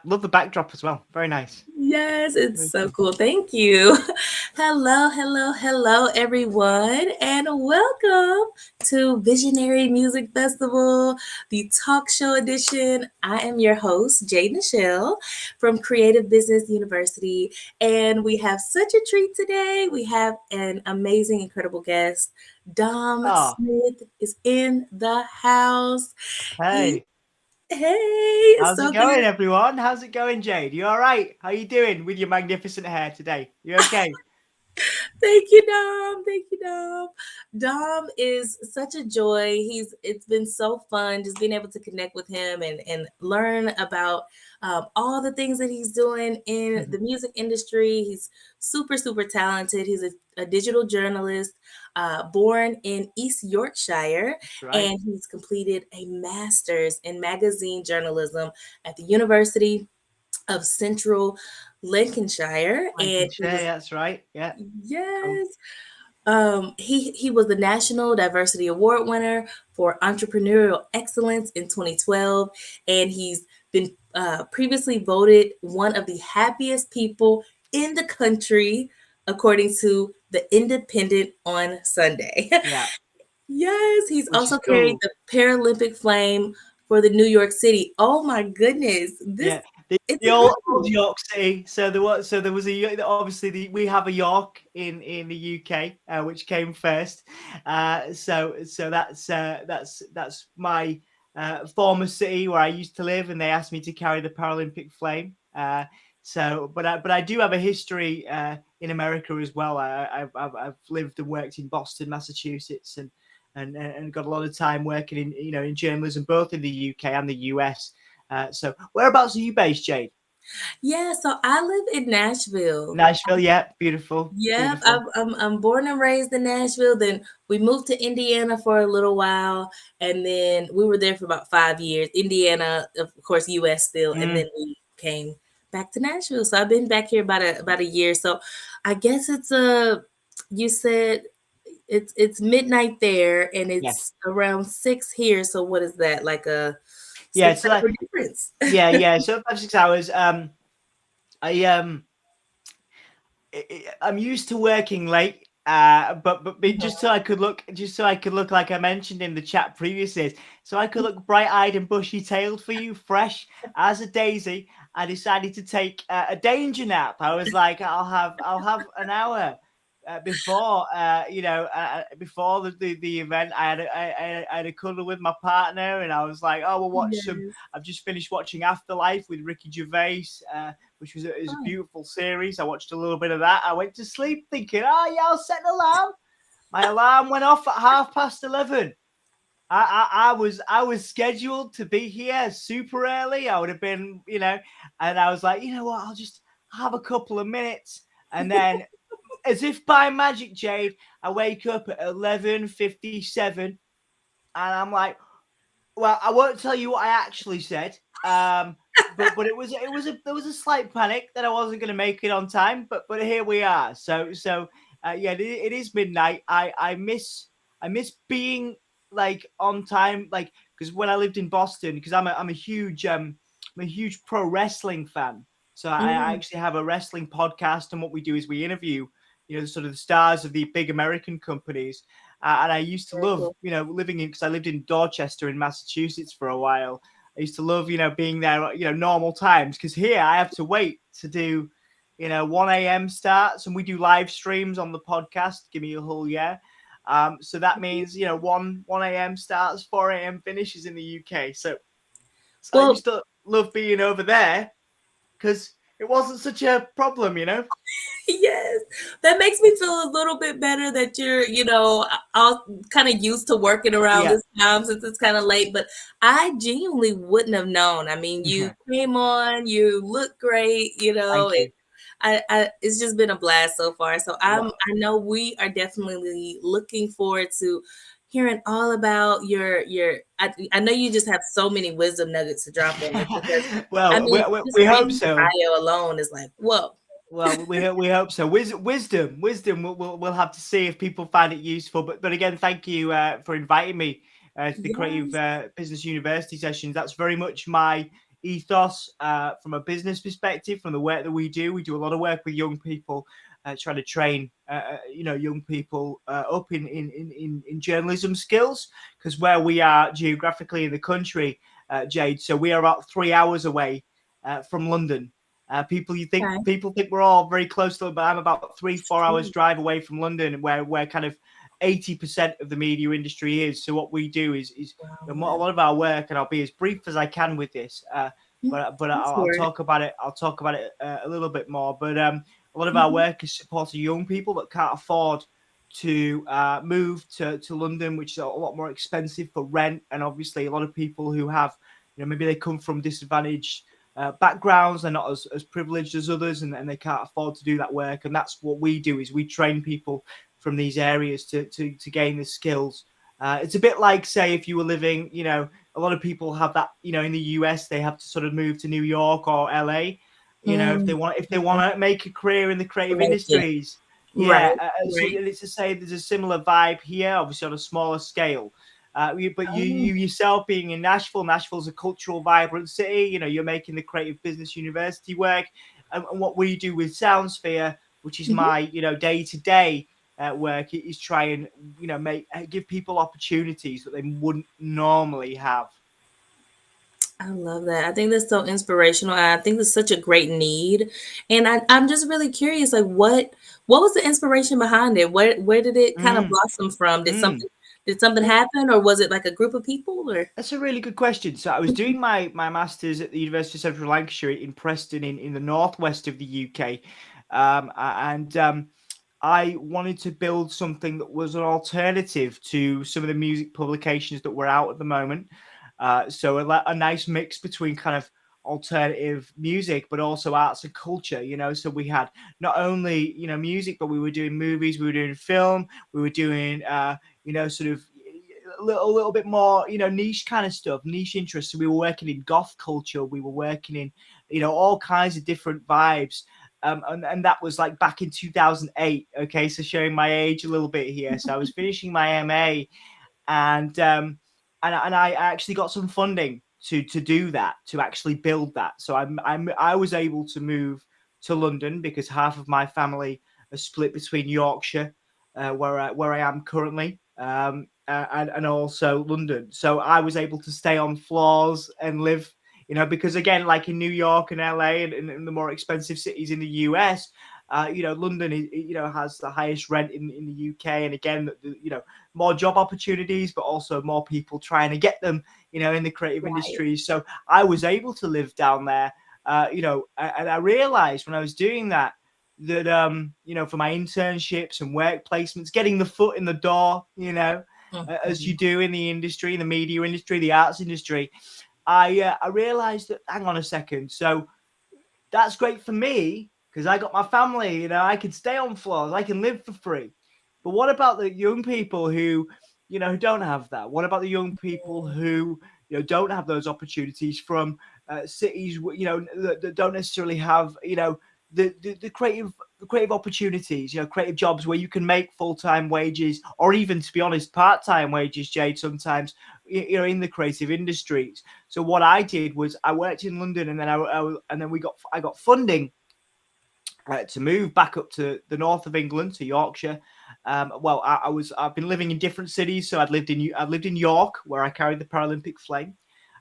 Love the backdrop as well. Very nice. Yes, it's Very so cool. cool. Thank you. Hello, everyone, and welcome to Visionary Music Festival, the talk show edition. I am your host, Jade Nichelle from Creative Business University, and we have such a treat today. We have an amazing, incredible guest. Dom Oh, Smith is in the house. He, hey. hey, How's it so going, good. everyone? How's it going, Jade? You all right? How you doing with your magnificent hair today? You okay? Thank you, Dom. Thank you, Dom. Dom is such a joy. It's been so fun just being able to connect with him and learn about all the things that he's doing in the music industry. He's super talented. He's a digital journalist, born in East Yorkshire, That's right. and he's completed a master's in magazine journalism at the University of Central Lincolnshire, and he Lancashire, was yeah, that's right. Yeah, cool. yes. He was the National Diversity Award winner for Entrepreneurial Excellence in 2012, and he's been previously voted one of the happiest people in the country, according to the Independent on Sunday. Yeah, Yes, he's which is also carried cool. the Paralympic flame for the New York City. Oh my goodness, this Yeah, the it's old incredible. York City. So there was obviously we have a York in the UK, which came first. So that's my former city where I used to live, and they asked me to carry the Paralympic flame. But I do have a history in America as well. I've lived and worked in Boston, Massachusetts, and got a lot of time working in journalism, both in the UK and the US. So whereabouts are you based, Jade? Yeah, so I live in Nashville. Nashville, yeah, beautiful, Yep, beautiful. I'm born and raised in Nashville. Then we moved to Indiana for a little while, and then we were there for about 5 years. Indiana, of course, U.S. still, and then Mm, we came back to Nashville. So I've been back here about a year. So I guess it's a you said it's midnight there, and yes, it's around 6 here. So what is that like a yeah. six So like, hour difference? yeah. So 5 6 hours. I I'm used to working late. But just so I could look like I mentioned in the chat previously, so I could look bright-eyed and bushy-tailed for you, fresh as a daisy. I decided to take a danger nap. I was like, I'll have an hour before the event. I had a cuddle with my partner, and I was like, oh, we'll watch some. Yes. I've just finished watching Afterlife with Ricky Gervais. Which is a Oh, beautiful series. I watched a little bit of that. I went to sleep thinking, oh, yeah, I'll set an alarm. My alarm went off at 11:30. I was scheduled to be here super early. I would have been, and I was like, you know what? I'll just have a couple of minutes. And then, as if by magic, Jade, I wake up at 11:57, and I'm like, well, I won't tell you what I actually said. But there was a slight panic that I wasn't going to make it on time. But here we are. Yeah, it is midnight. I miss being like on time, like because when I lived in Boston, because I'm a huge pro wrestling fan. So I mm, actually have a wrestling podcast, and what we do is we interview sort of the stars of the big American companies. And I used to very love, cool. living in because I lived in Dorchester in Massachusetts for a while. I used to love, being there, normal times because here I have to wait to do, 1 a.m. starts, and we do live streams on the podcast. Give me a whole year. So that means, 1 a.m. starts, 4 a.m. finishes in the UK. So I Well, used to love being over there because it wasn't such a problem. yes, that makes me feel a little bit better that you're, all kind of used to working around Yeah. this time since it's kind of late. But I genuinely wouldn't have known. I mean, you came on, you look great, Thank you. it's just been a blast so far. So Well, I know we are definitely looking forward to hearing all about your. I know you just have so many wisdom nuggets to drop on us because I well, mean, just we hope reading your so. bio alone is like, whoa. Well, we hope so. Wisdom. We'll have to see if people find it useful. But again, thank you for inviting me to the Creative Yes. Business University sessions. That's very much my ethos from a business perspective, from the work that we do. We do a lot of work with young people, trying to train young people up in journalism skills, because where we are geographically in the country, Jade, so we are about 3 hours away from London. Okay. People think we're all very close to, but I'm about 3-4 hours Sweet. drive away from London, where kind of 80% of the media industry is. So what we do is Wow, a yeah. lot of our work, and I'll be as brief as I can with this. But That's I'll word. talk about it. I'll talk about it a little bit more. But a lot of our Mhm. work is supporting young people that can't afford to move to London, which is a lot more expensive for rent, and obviously a lot of people who have, maybe they come from disadvantaged backgrounds, they're not as privileged as others, and they can't afford to do that work. And that's what we do, is we train people from these areas to gain the skills. It's a bit like, say, if you were living, a lot of people have that, in the US, they have to sort of move to New York or LA, if they Mm, want okay. to make a career in the creative Right, yeah. industries. Right, Yeah, so right. it's to say there's a similar vibe here, obviously on a smaller scale. But Oh, you yourself being in Nashville, Nashville's a cultural, vibrant city. You're making the creative business university work, and what we do with Soundsphere, which is mhm. my day to day work, is try and make give people opportunities that they wouldn't normally have. I love that. I think that's so inspirational. And I think that's such a great need. And I'm just really curious, like what was the inspiration behind it? Where did it kind of Mm, blossom from? mm. Did something Well, happen, or was it like a group of people or that's a really good question. So I was doing my masters at the University of Central Lancashire in Preston, in the northwest of the UK, and I wanted to build something that was an alternative to some of the music publications that were out at the moment. So a nice mix between kind of alternative music, but also arts and culture. So we had not only music, but we were doing movies, we were doing film, we were doing sort of a little bit more niche kind of stuff, niche interests. So we were working in goth culture, we were working in all kinds of different vibes. And that was like back in 2008. Okay, so showing my age a little bit here. So I was finishing my MA, and I actually got some funding to do that, to actually build that. So I was able to move to London because half of my family are split between Yorkshire, where I am currently, and also London. So I was able to stay on floors and live. Because again, like in New York and LA, and the more expensive cities in the US, London has the highest rent in the UK, and again, more job opportunities, but also more people trying to get them, in the creative right? industries. So I was able to live down there, and I realized when I was doing that, for my internships and work placements, getting the foot in the door, as Mhm. you do in the industry, in the media industry, the arts industry, I realized that, hang on a second, so that's great for me because I got my family. I can stay on floors, I can live for free. But what about the young people who don't have that? What about the young people who don't have those opportunities from cities, that don't necessarily have the creative opportunities, creative jobs where you can make full-time wages, or even, to be honest, part-time wages, Jade, sometimes, in the creative industries. So what I did was I worked in London, and then and then I got funding to move back up to the north of England, to Yorkshire. Well, I've been living in different cities, so I've lived in York, where I carried the Paralympic flame.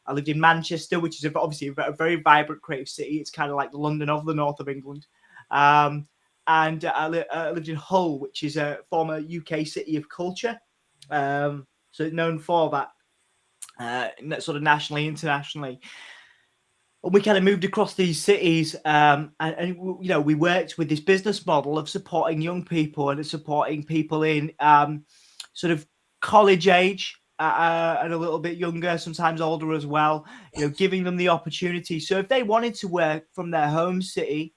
I lived in Manchester, which is obviously a very vibrant creative city. It's kind of like the London of the north of England. Um, and I lived in Hull, which is a former UK city of culture. So known for that, sort of nationally, internationally. And we kind of moved across these cities, and we worked with this business model of supporting young people and supporting people in sort of college age, and a little bit younger, sometimes older as well. Giving them the opportunity. So if they wanted to work from their home city,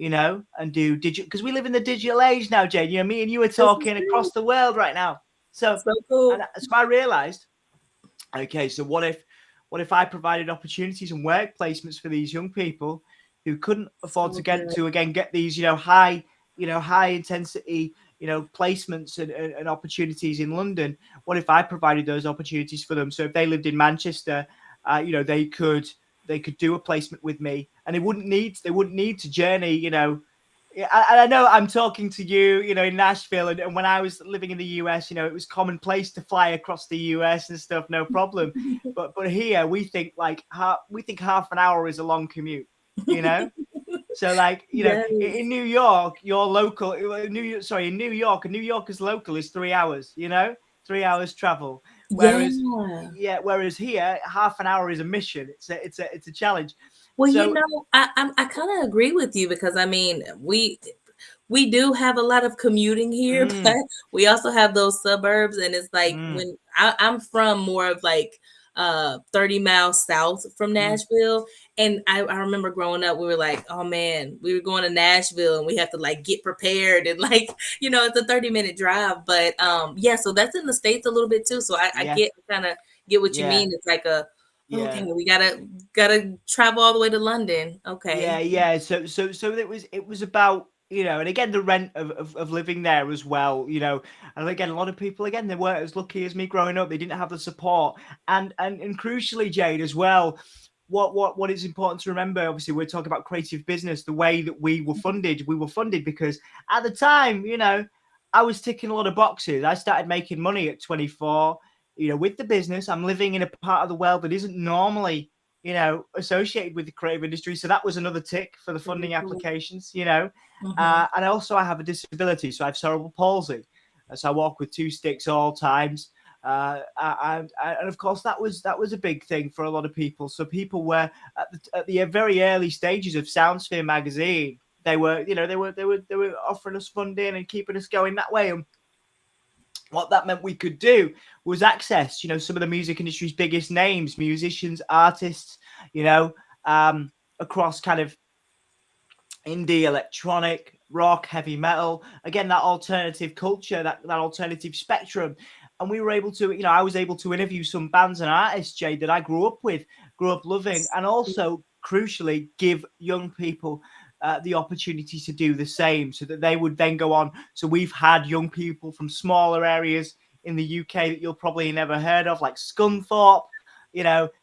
and do digital, because we live in the digital age now, Jane. Me and you are This is talking across great. the world right now. So, So cool. so I realized, okay, so what if I provided opportunities and work placements for these young people who couldn't afford to So good. get these, high intensity, placements and opportunities in London? What if I provided those opportunities for them? So if they lived in Manchester, they could they could do a placement with me, and they wouldn't need to journey, Yeah, I know I'm talking to you, in Nashville, and when I was living in the US, it was commonplace to fly across the US and stuff, no problem. But here we think half an hour is a long commute, you know. So like, in Yes. New York, your local in New York, a New Yorker's local is 3 hours, 3 hours travel. Whereas Yeah. whereas here, half an hour is a mission. It's a challenge. Well, So I kind of agree with you because I mean, we do have a lot of commuting here, but mm, we also have those suburbs, and it's like mm, when I'm from more of like 30 miles south from mm, Nashville, and I remember growing up, we were like, oh man, we were going to Nashville and we have to like get prepared and like, it's a 30-minute drive. But yeah, so that's in the States a little bit too. So I yeah, get kind of get what you yeah, mean. It's like a okay, yeah. we gotta travel all the way to London. Yeah, Okay. yeah. So it was about, and again the rent of living there as well, and again a lot of people, again, they weren't as lucky as me growing up. They didn't have the support, and crucially, Jade, as well. What is important to remember? Obviously, we're talking about creative business. The way that we were funded because at the time, I was ticking a lot of boxes. I started making money at 24. With the business, I'm living in a part of the world that isn't normally associated with the creative industry. So that was another tick for the Very funding cool. applications. Hmm. And also I have a disability, so I have cerebral palsy. So I walk with two sticks all times. And of course that was a big thing for a lot of people. So people were at the very early stages of Soundsphere magazine. They were offering us funding and keeping us going that way. And what that meant we could do was access, some of the music industry's biggest names, musicians, artists, you know, across kind of indie, electronic, rock, heavy metal. Again, that alternative culture, that alternative spectrum. And we were able to, I was able to interview some bands and artists, Jade, that I grew up with, grew up loving, and also crucially give young people the opportunity to do the same so that they would then go on. So we've had young people from smaller areas in the UK that you'll probably never heard of, like Scunthorpe,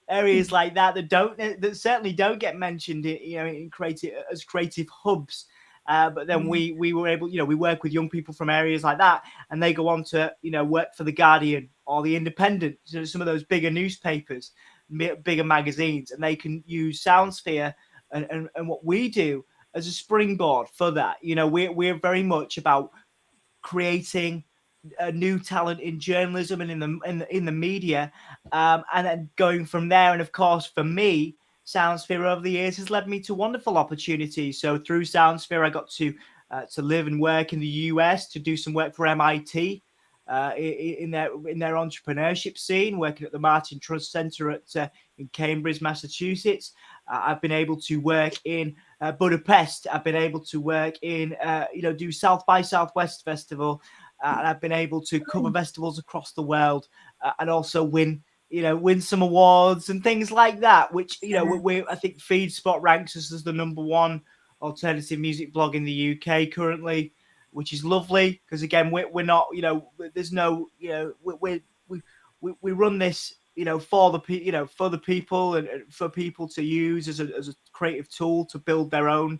areas like that certainly don't get mentioned in creative as creative hubs. But then we were able, we work with young people from areas like that, and they go on to work for the Guardian or the Independent, some of those bigger newspapers, bigger magazines, and they can use Soundsphere and what we do as a springboard for that. We're very much about creating a new talent in journalism and in the media, and then going from there. And of course, for me, Soundsphere over the years has led me to wonderful opportunities. So through Soundsphere, I got to live and work in the US, to do some work for MIT. In their entrepreneurship scene, working at the Martin Trust Center in Cambridge, Massachusetts. I've been able to work in Budapest. I've been able to work in, do South by Southwest Festival, and I've been able to cover festivals across the world, and also win some awards and things like that. Which I think FeedSpot ranks us as the number one alternative music blog in the UK currently, which is lovely because again we're not, there's no, we run this, for the people, and for people to use as a creative tool to build their own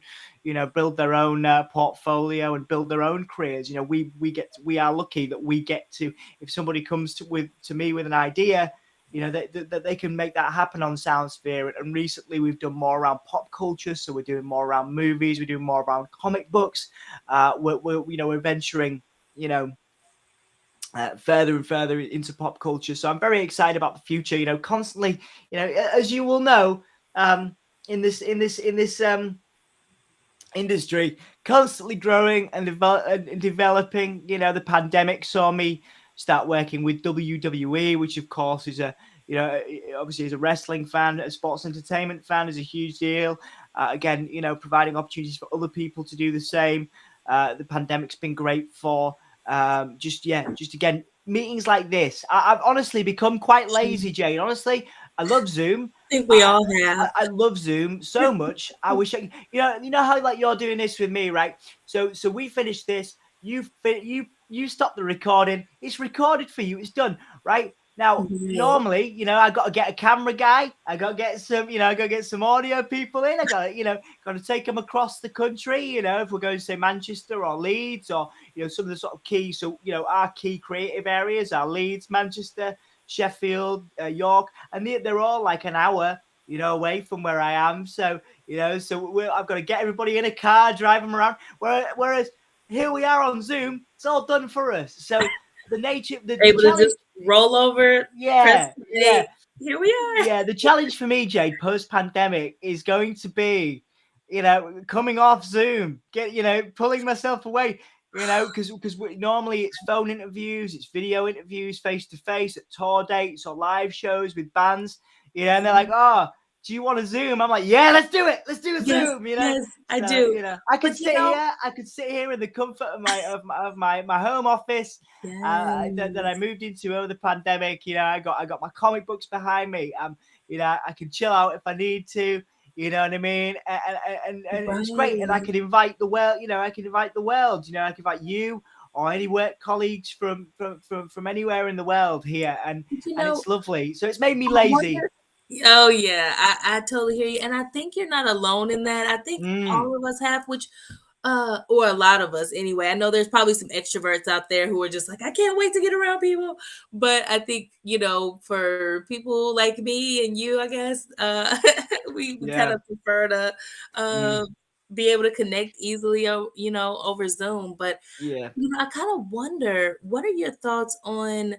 portfolio and build their own careers. We are lucky that we get to, if somebody comes to me with an idea, that they can make that happen on Soundsphere. And recently we've done more around pop culture, so we're doing more around movies, we're doing more around comic books. We're venturing, further and further into pop culture. So I'm very excited about the future. Constantly, as you will know, in this industry, constantly growing and developing. The pandemic saw me start working with WWE, which of course is obviously as a wrestling fan, a sports entertainment fan, is a huge deal. Again, providing opportunities for other people to do the same. The pandemic's been great for just again meetings like this. I've honestly become quite lazy, Jane. Honestly, I love Zoom. I think we I, all have. I love Zoom so much. I wish you know how like you're doing this with me, right? So we finished this. You stop the recording. It's recorded for you. It's done, right? Now, Right. normally, I got to get a camera guy. I got to get some, I got to get some audio people in. I got to, got to take them across the country. If we're going to say Manchester or Leeds or, some of the sort of key. So, our key creative areas are Leeds, Manchester, Sheffield, York, and they're all like an hour, away from where I am. So, I've got to get everybody in a car, drive them around. Whereas here we are on Zoom, it's all done for us. So the nature, the Able to challenge, just roll over, press yeah, play. yeah, Here we are. yeah. The challenge for me, Jade, post pandemic is going to be, coming off Zoom, pulling myself away, because normally it's phone interviews, it's video interviews, face to face at tour dates or live shows with bands, and they're like, oh. Do you want to Zoom? I'm like, yeah, let's do it. Let's do a Yes, Zoom. yes, I So do. I could But sit here. I could sit here in the comfort of my home office that I yes. moved into over the pandemic. I got my comic books behind me. I can chill out if I need to. You know what I mean? And it's great. And I Right. can invite the world. I can invite the world. I can invite you or any work colleagues from anywhere in the world here, You and know, it's lovely. So it's made me I lazy. wonder. Oh yeah, I totally hear you, and I think you're not alone in that. I think Mm, all of us have, which or a lot of us anyway. I know there's probably some extroverts out there who are just like, I can't wait to get around people. But I think, for people like me and you, I guess, we kind yeah. of prefer to uh Mm, be able to connect easily, over Zoom. But yeah. I kind of wonder, what are your thoughts on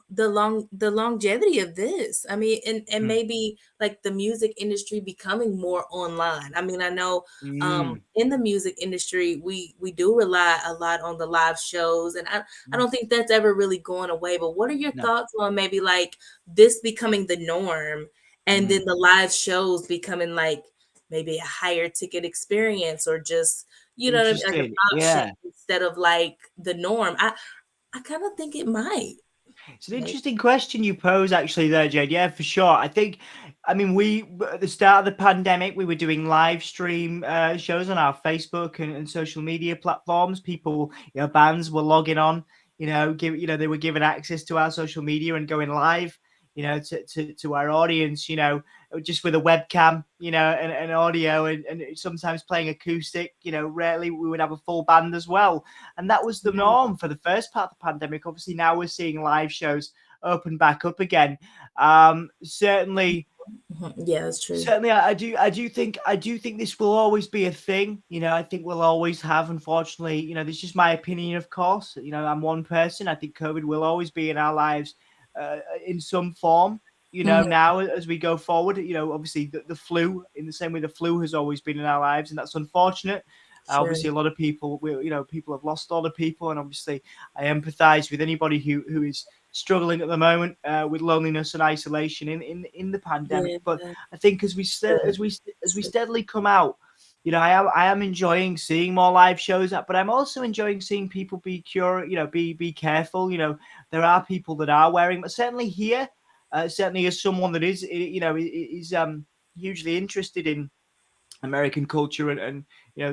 the longevity of this? I mean, and Mm, maybe like the music industry becoming more online. I mean, I know mm, in the music industry we do rely a lot on the live shows, and I mm. don't think that's ever really going away. But what are your No. thoughts on maybe like this becoming the norm, and then Mm. the live shows becoming like maybe a higher ticket experience, or just, you know what I mean, like an Interesting. option Yeah. instead of like the norm? I kind of think it might. It's an Maybe. interesting question you pose, actually, there, Jade. Yeah, for sure. I mean, we at the start of the pandemic, we were doing live stream shows on our Facebook and social media platforms. People, bands were logging on, they were given access to our social media and going live, to our audience, just with a webcam, and audio and sometimes playing acoustic, rarely we would have a full band as well. And that was the Right. norm for the first part of the pandemic. Obviously, now we're seeing live shows open back up again. Certainly, Mhm. Yeah, that's true. certainly, I do think this will always be a thing. I think we'll always have. Unfortunately, this is just my opinion, of course. I'm one person. I think COVID will always be in our lives, in some form. Mhm. Now as we go forward, obviously the flu, in the same way the flu has always been in our lives, and that's unfortunate. Sure. Obviously, a lot of people, people have lost a lot of people, and obviously, I empathise with anybody who is struggling at the moment with loneliness and isolation in the pandemic. Yeah. But I think Sure. as we steadily come out, I am enjoying seeing more live shows, but I'm also enjoying seeing people be curious, be careful. There are people that are wearing, but certainly here, certainly as someone that is hugely interested in American culture and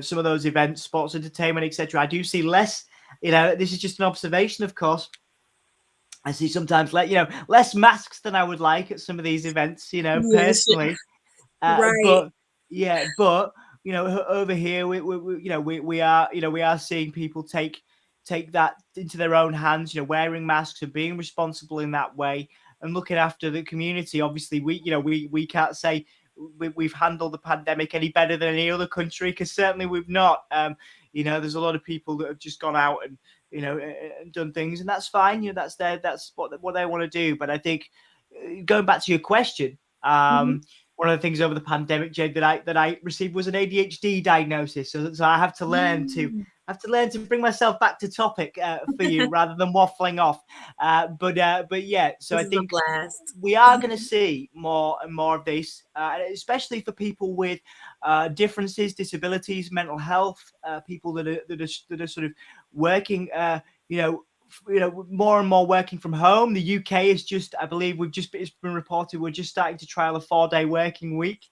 some of those events, sports, entertainment, etc. I do see less. This is just an observation, of course. I see sometimes less masks than I would like at some of these events. Yeah, sure. Personally, Right. but yeah, but over here we are seeing people take that into their own hands. Wearing masks and being responsible in that way and looking after the community. Obviously, we can't say we've handled the pandemic any better than any other country, because certainly we've not. There's a lot of people that have just gone out and and done things, and that's fine. That's what they want to do. But I think, going back to your question, Mhm. one of the things over the pandemic, Jade, that I received was an ADHD diagnosis. So I have to learn to Mm. bring myself back to topic for you rather than waffling off. But yeah, so This I is a think blast. we are going to see more and more of this, especially for people with differences, disabilities, mental health, people that are sort of working, you know, more and more working from home. The UK is just, I believe, it's been reported we're just starting to trial a 4-day working week.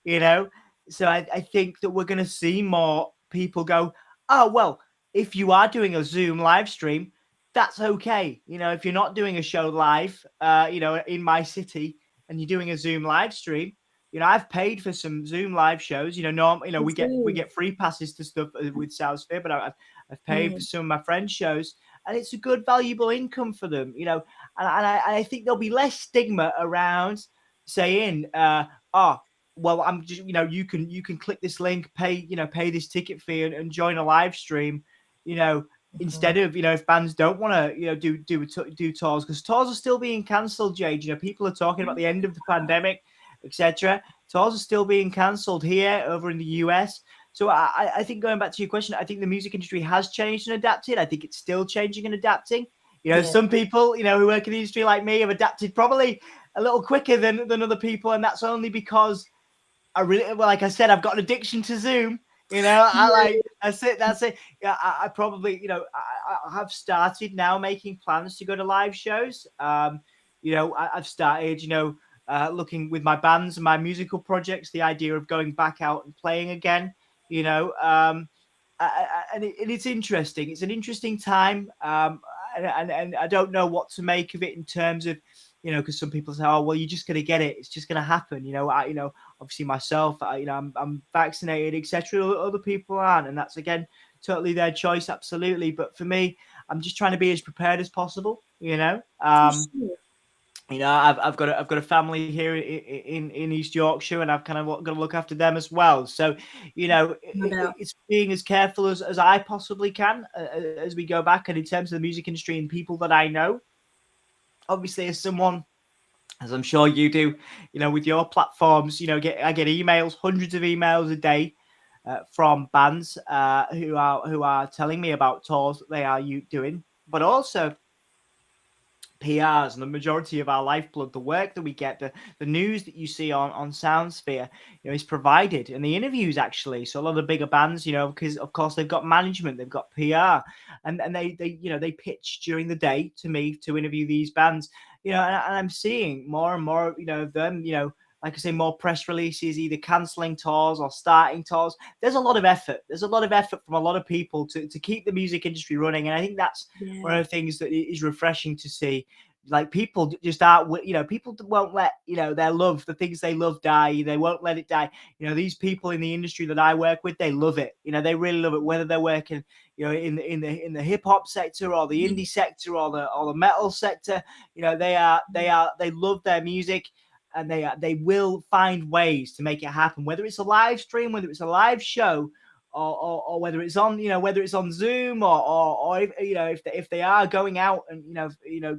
You know, so I think that we're going to see more people go, oh well, if you are doing a Zoom live stream, that's okay. If you're not doing a show live, in my city, and you're doing a Zoom live stream, I've paid for some Zoom live shows. Me We too. get free passes to stuff with Soundsphere, but I've paid for Mm, some of my friends' shows, and it's a good, valuable income for them. And I think there'll be less stigma around saying, "Oh, well, I'm just, you can click this link, pay this ticket fee, and join a live stream." You know, mhm. Instead of, if bands don't want to, do tours, because tours are still being cancelled, Jade. People are talking about the end of the pandemic, etc. Tours are still being cancelled here, over in the US. So I think, going back to your question, I think the music industry has changed and adapted. I think it's still changing and adapting. Yeah, Some people, who work in the industry like me, have adapted probably a little quicker than other people, and that's only because I really, well, like I said, I've got an addiction to Zoom. That's it. That's it. Yeah, I probably, I have started now making plans to go to live shows. I've started, looking with my bands and my musical projects, the idea of going back out and playing again. You know, and it's interesting. It's an interesting time. And I don't know what to make of it in terms of, because some people say, "Oh, well, you're just going to get it. It's just going to happen." Obviously myself, I'm vaccinated, etc. Other people aren't, and that's, again, totally their choice, absolutely. But for me, I'm just trying to be as prepared as possible. for sure. I've got a family here in East Yorkshire, and I've kind of got to look after them as well. So, No doubt. it's being as careful as I possibly can, as we go back. And in terms of the music industry and people that I know, obviously, as someone, as I'm sure you do, with your platforms, I get emails, hundreds of emails a day, from bands, who are telling me about tours that they are doing, but also PRs, and the majority of our lifeblood, the work that we get, the news that you see on Soundsphere, is provided, and the interviews, actually. So a lot of the bigger bands, because of course they've got management, they've got PR, and they pitch during the day to me to interview these bands, and I'm seeing more and more, of them, like I say, more press releases, either cancelling tours or starting tours. There's a lot of effort. There's a lot of effort from a lot of people to keep the music industry running, and I think that's one Yeah. of the things that is refreshing to see. Like, people just aren't, people won't let, their love, the things they love, die. They won't let it die. These people in the industry that I work with, they love it. They really love it, whether they're working, in the hip hop sector, or the indie sector, or the metal sector. They love their music, and they will find ways to make it happen, whether it's a live stream, whether it's a live show, or whether it's on, whether it's on Zoom, or if they are going out, and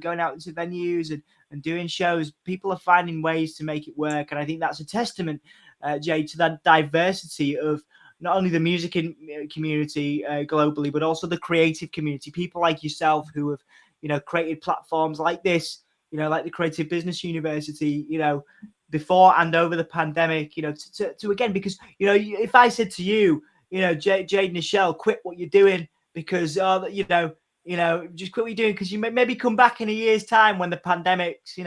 going out into venues, and doing shows. People are finding ways to make it work, and I think that's a testament, Jay, to that diversity of not only the music community, globally, but also the creative community. People like yourself, who have, created platforms like this, like the Creative Business University, before and over the pandemic, to again, because, if I said to you, Jade Nichelle, quit what you're doing, because, just quit what you're doing, because you may maybe come back in a year's time when the pandemic's,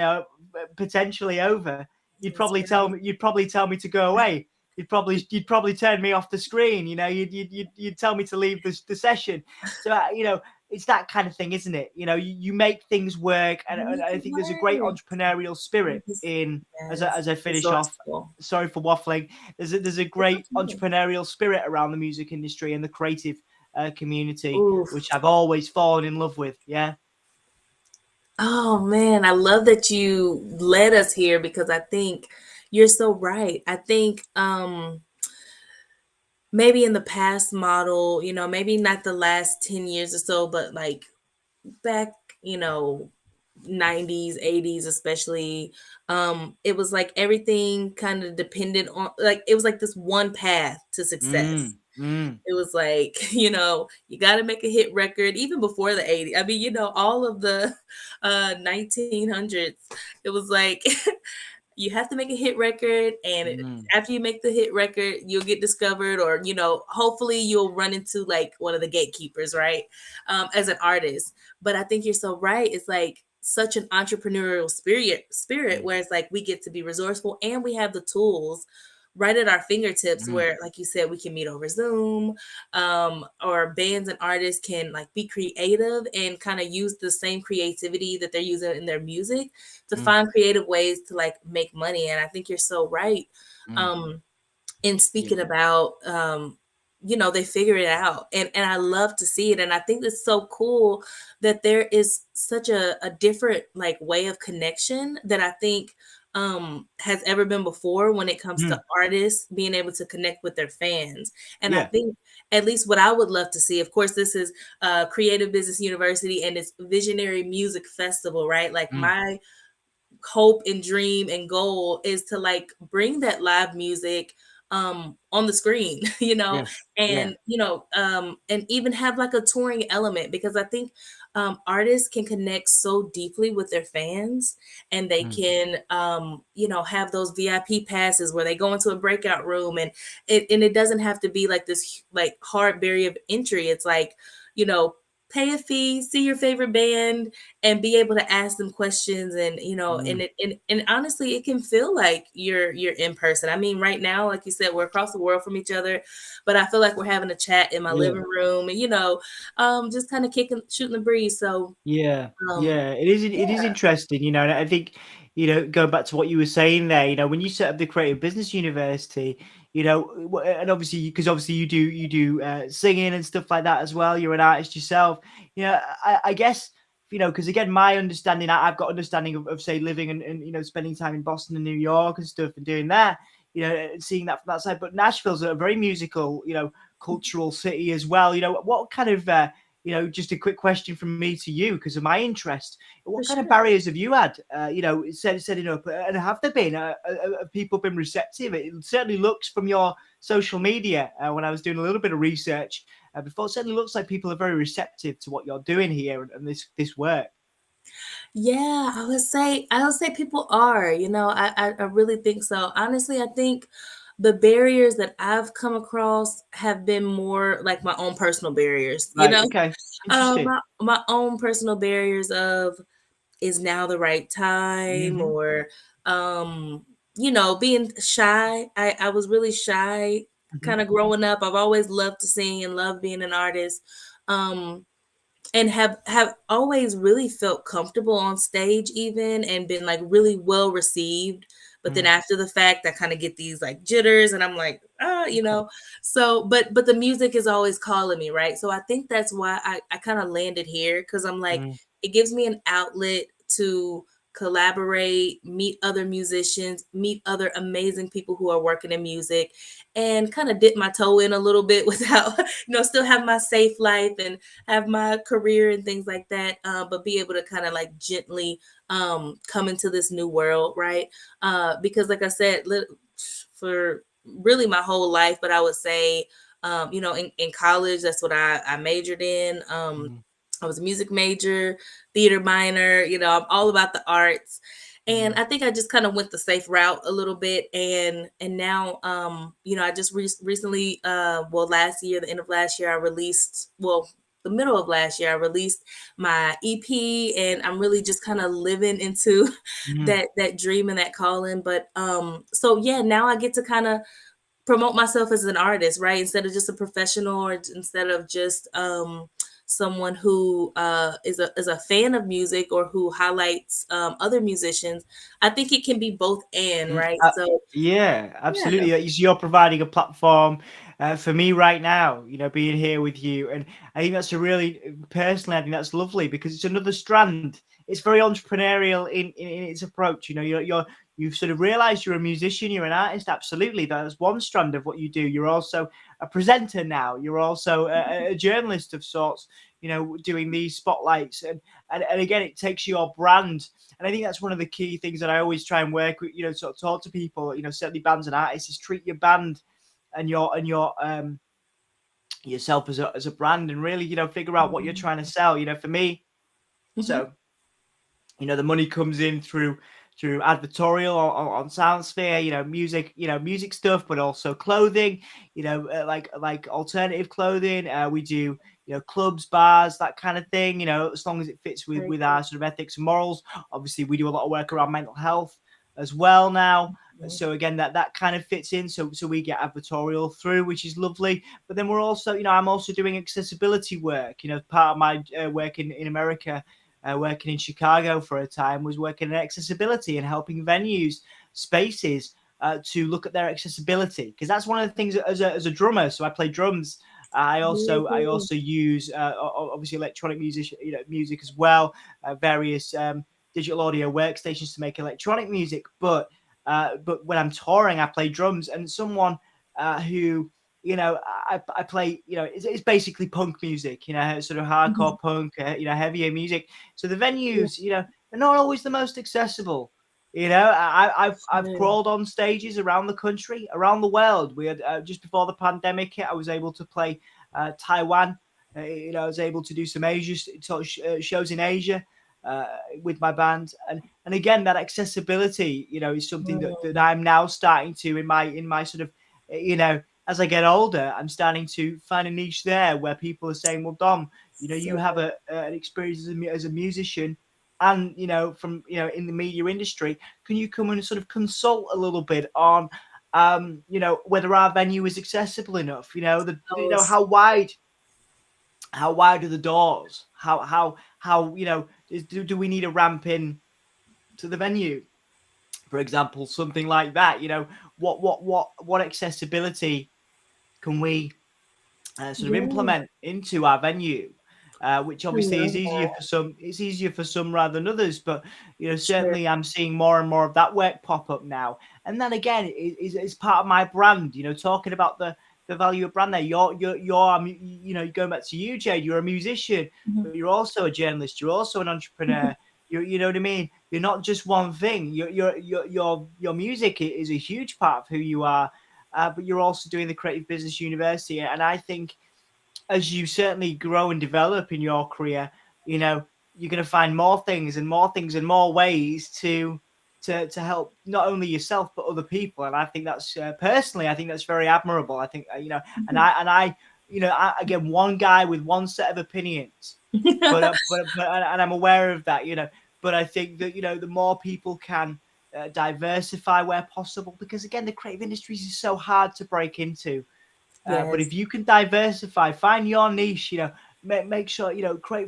potentially over. That's right. You'd probably tell me to go away. You'd probably turn me off the screen. You'd tell me to leave the session. So, it's that kind of thing, isn't it? You make things work, and Make I it think there's a great work. entrepreneurial spirit Yes. in, Yes. as I finish off. Resourceful. Sorry for waffling. There's a It's great okay. entrepreneurial spirit around the music industry and the creative, community, which Oof. I've always fallen in love with. Yeah. Oh man, I love that you led us here because I think you're so right. I think maybe in the past model, maybe not the last 10 years or so, but like back, you know, 90s, 80s especially, it was like everything kind of depended on, like it was like this one path to success. Mm, mm, It was like, you got to make a hit record even before the 80s. I mean, all of the 1900s, it was like you have to make a hit record, and mm, after you make the hit record, you'll get discovered, or hopefully you'll run into like one of the gatekeepers, right? As an artist. But I think you're so right. It's like such an entrepreneurial spirit mm, where it's like we get to be resourceful and we have the tools right at our fingertips, Mm, where, like you said, we can meet over Zoom, or bands and artists can like be creative and kind of use the same creativity that they're using in their music to mm, find creative ways to like make money. And I think you're so right. mm. Um, in Yeah. speaking about, they figure it out, and I love to see it. And I think it's so cool that there is such a different like way of connection that I think has ever been before when it comes to Mm, artists being able to connect with their fans. And I yeah. think at least what I would love to see, of course, this is Creative Business University and it's Visionary Music Festival, right? Like Mm, my hope and dream and goal is to like bring that live music on the screen, yeah. Yeah. and and even have like a touring element, because I think artists can connect so deeply with their fans, and they Mm, can have those VIP passes where they go into a breakout room, and it doesn't have to be like this like hard barrier of entry. It's like, you know pay a fee, see your favorite band, and be able to ask them questions, and mm, and honestly, it can feel like you're in person. I mean, right now, like you said, we're across the world from each other, but I feel like we're having a chat in my yeah. living room, and just kind of kicking shooting the breeze. So Yeah, um yeah, it is yeah, interesting, and I think, going back to what you were saying there, when you set up the Creative Business University, and obviously, because obviously you do singing and stuff like that as well. You're an artist yourself. I guess, because again, my understanding, I've got understanding of say living and spending time in Boston and New York and stuff and doing that, and seeing that from that side. But Nashville's a very musical, cultural city as well. What kind of just a quick question from me to you because of my interest. for What kind of sure. barriers have you had, setting up, and have there been? Have people been receptive? It certainly looks from your social media when I was doing a little bit of research before. It certainly looks like people are very receptive to what you're doing here and this work. Yeah, I would say people are, I really think so. Honestly, I think the barriers that I've come across have been more like my own personal barriers, Right. Okay. Interesting. my own personal barriers of, is now the right time, Hmm. or being shy. I was really shy Hmm. kind of growing up. I've always loved to sing and love being an artist. Um and have always really felt comfortable on stage, even, and been like really well received. But then Mm. after the fact, I kind of get these like jitters, and I'm like, Okay. so but the music is always calling me, right? So I think that's why I kind of landed here, because I'm like, Mm. it gives me an outlet to collaborate, meet other musicians, meet other amazing people who are working in music, and kind of dip my toe in a little bit without, still have my safe life and have my career and things like that, but be able to kind of like gently come into this new world, right? Because, like I said, for really my whole life, but I would say, in college, that's what I majored in. Mm. I was a music major, theater minor. I'm all about the arts. And Mm. I think I just kind of went the safe route a little bit, and now, I just recently, well, last year, the end of last year, I released, well, the middle of last year, I released my EP, and I'm really just kind of living into Mm. that dream and that calling. But so yeah, now I get to kind of promote myself as an artist, right? Instead of just a professional, or instead of just someone who is a fan of music, or who highlights other musicians. I think it can be both and, Mm, right? So yeah, yeah, absolutely. You're providing a platform for me right now, being here with you. And I think that's a really, personally, I think that's lovely because it's another strand. It's very entrepreneurial in its approach. You've sort of realized you're a musician, you're an artist. Absolutely. That's one strand of what you do. You're also a presenter now. You're also a journalist of sorts, doing these spotlights. And again, it takes your brand, and I think that's one of the key things that I always try and work with, sort of talk to people, certainly bands and artists, is treat your band and your yourself as a brand, and really, figure out what you're trying to sell. For me, hmm, so the money comes in through advertorial on Soundsphere, music, music stuff, but also clothing, like alternative clothing. We do, clubs, bars, that kind of thing, as long as it fits with very with cool. our sort of ethics and morals. Obviously, we do a lot of work around mental health as well now. So again, that kind of fits in. So we get advertorial through, which is lovely. But then we're also, I'm also doing accessibility work. Part of my work in America, working in Chicago for a time, was working in accessibility and helping venues, spaces, to look at their accessibility, because that's one of the things as a drummer. So I play drums. I also use obviously electronic music as well, various digital audio workstations to make electronic music. But when I'm touring, I play drums, and someone who I play, it's basically punk music, sort of hardcore punk, heavier music. So the Yeah, venues, they're not always the most accessible. I've true. crawled on stages around the country, around the world. We had just before the pandemic hit, I was able to play Taiwan. I was able to do some Asia shows in Asia uh, with my band, and again, that accessibility, is something that Mm, I'm now starting to, in my sort of, you know, as I get older, I'm starting to find a niche there where people are saying, well, Dom, you so have an experience as a musician, and from in the media industry, can you come and sort of consult a little bit on whether our venue is accessible enough, so how wide are the doors, how do we need a ramp in to the venue, for example, something like that. What accessibility can we sort of yeah, implement into our venue, which I obviously is love easier that. for some. It's easier for some rather than others, but Sure. certainly I'm seeing more and more of that work pop up now. And then again, is part of my brand. Talking about the value of brand there. Going back to you, Jade. You're a musician, Mhm. but you're also a journalist. You're also an entrepreneur. You know what I mean. You're not just one thing. Your music is a huge part of who you are. But you're also doing the Creative Business University, and I think as you certainly grow and develop in your career, you're going to find more things and more things and more ways to help not only yourself but other people. And I think that's personally, I think that's very admirable. I think and I again, one guy with one set of opinions, but and I'm aware of that. But I think that the more people can diversify where possible, because again, the creative industries is so hard to break into. But Yes. if you can diversify, find your niche, make sure,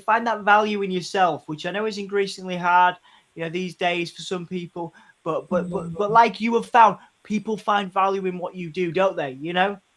find that value in yourself, which I know is increasingly hard, these days for some people. But Mhm. like you have found, people find value in what you do, don't they?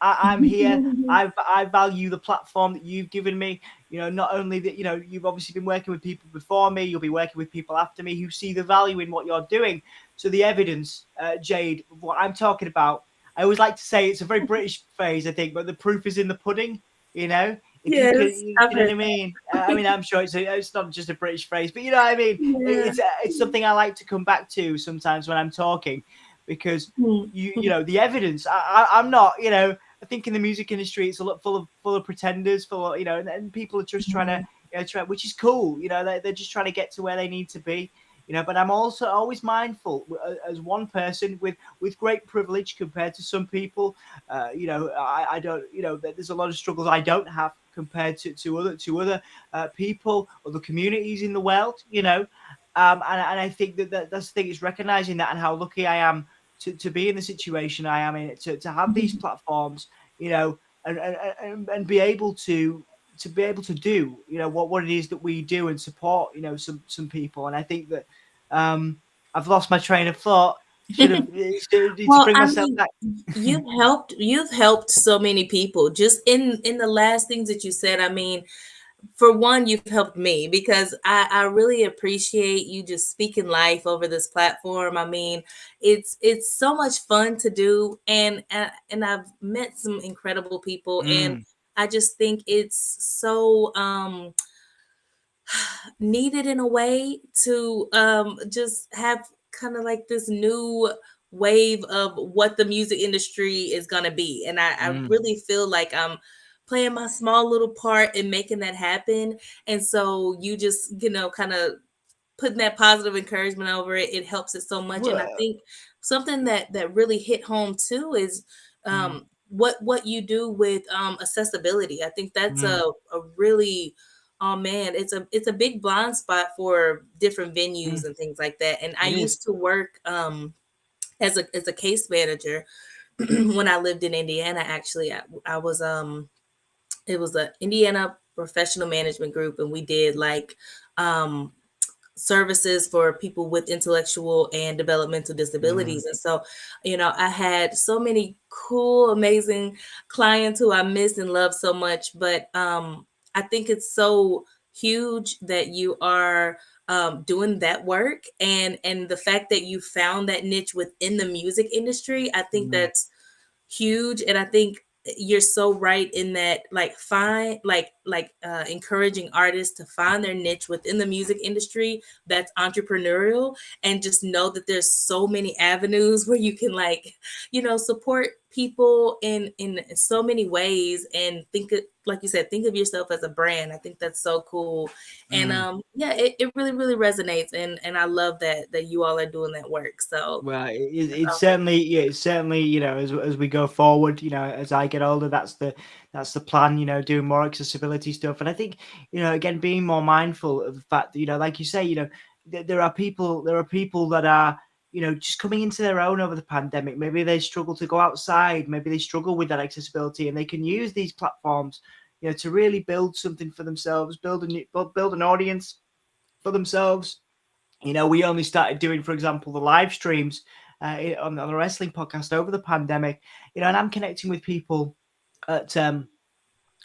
I'm here. I value the platform that you've given me. Not only that, you've obviously been working with people before me, you'll be working with people after me who see the value in what you're doing. So the evidence, Jade, of what I'm talking about, I always like to say it's a very British phrase, I think, but the proof is in the pudding. If you can, Yes, you I've know what heard I mean. I'm sure it's not just a British phrase, but you know what I mean. that. It's something I like to come back to sometimes when I'm talking, because the evidence. I'm not. I think in the music industry it's a lot full of pretenders, full of, and people are just trying to Mhm. try, which is cool. They're just trying to get to where they need to be. But I'm also always mindful as one person with great privilege compared to some people. I don't. There's a lot of struggles I don't have compared to other people, other communities in the world. And I think that's the thing, is recognizing that and how lucky I am to be in the situation I am in, to have these platforms, and be able to do what it is that we do, and support some people. And I think that I've lost my train of thought. Should have need to Well, bring I myself mean, back. you've helped so many people just in the last things that you said. I mean, for one, you've helped me because I really appreciate you just speaking life over this platform. I mean, it's so much fun to do, and I've met some incredible people, and Mm, I just think it's so needed in a way to just have kind of like this new wave of what the music industry is going to be. And I mm, really feel like I'm playing my small little part in making that happen. And so you just, kind of putting that positive encouragement over it, it helps it so much. And I well, think something that really hit home too is mm, what you do with accessibility. I think that's mm, a really, oh man, it's a big blind spot for different mm, venues and things like that. And I it is. used to work as a case manager when I lived in Indiana. Actually, I was it was a Indiana professional management group, and we did like um services for people with intellectual and developmental Mm, disabilities. And so, I had so many cool, amazing clients who I miss and love so much. But I think it's so huge that you are doing that work, and the fact that you found that niche within the music industry. I think mm, that's huge. And I think you're so right in that, like, find encouraging artists to find their niche within the music industry that's entrepreneurial, and just know that there's so many avenues where you can, like, support people in so many ways, and like you said, think of yourself as a brand. I think that's so cool. And mm. yeah, it really, really resonates, and I love that you all are doing that work. So Well, that's it's awesome. certainly, yeah, it's certainly, as we go forward, as I get older, that's the plan, doing more accessibility stuff. And I think, again, being more mindful of the fact that, like you say, there are people that are, just coming into their own over the pandemic. Maybe they struggle to go outside, maybe they struggle with that accessibility, and they can use these platforms, to really build something for themselves, build an audience for themselves. We only started doing, for example, the live streams on the wrestling podcast over the pandemic, and I'm connecting with people at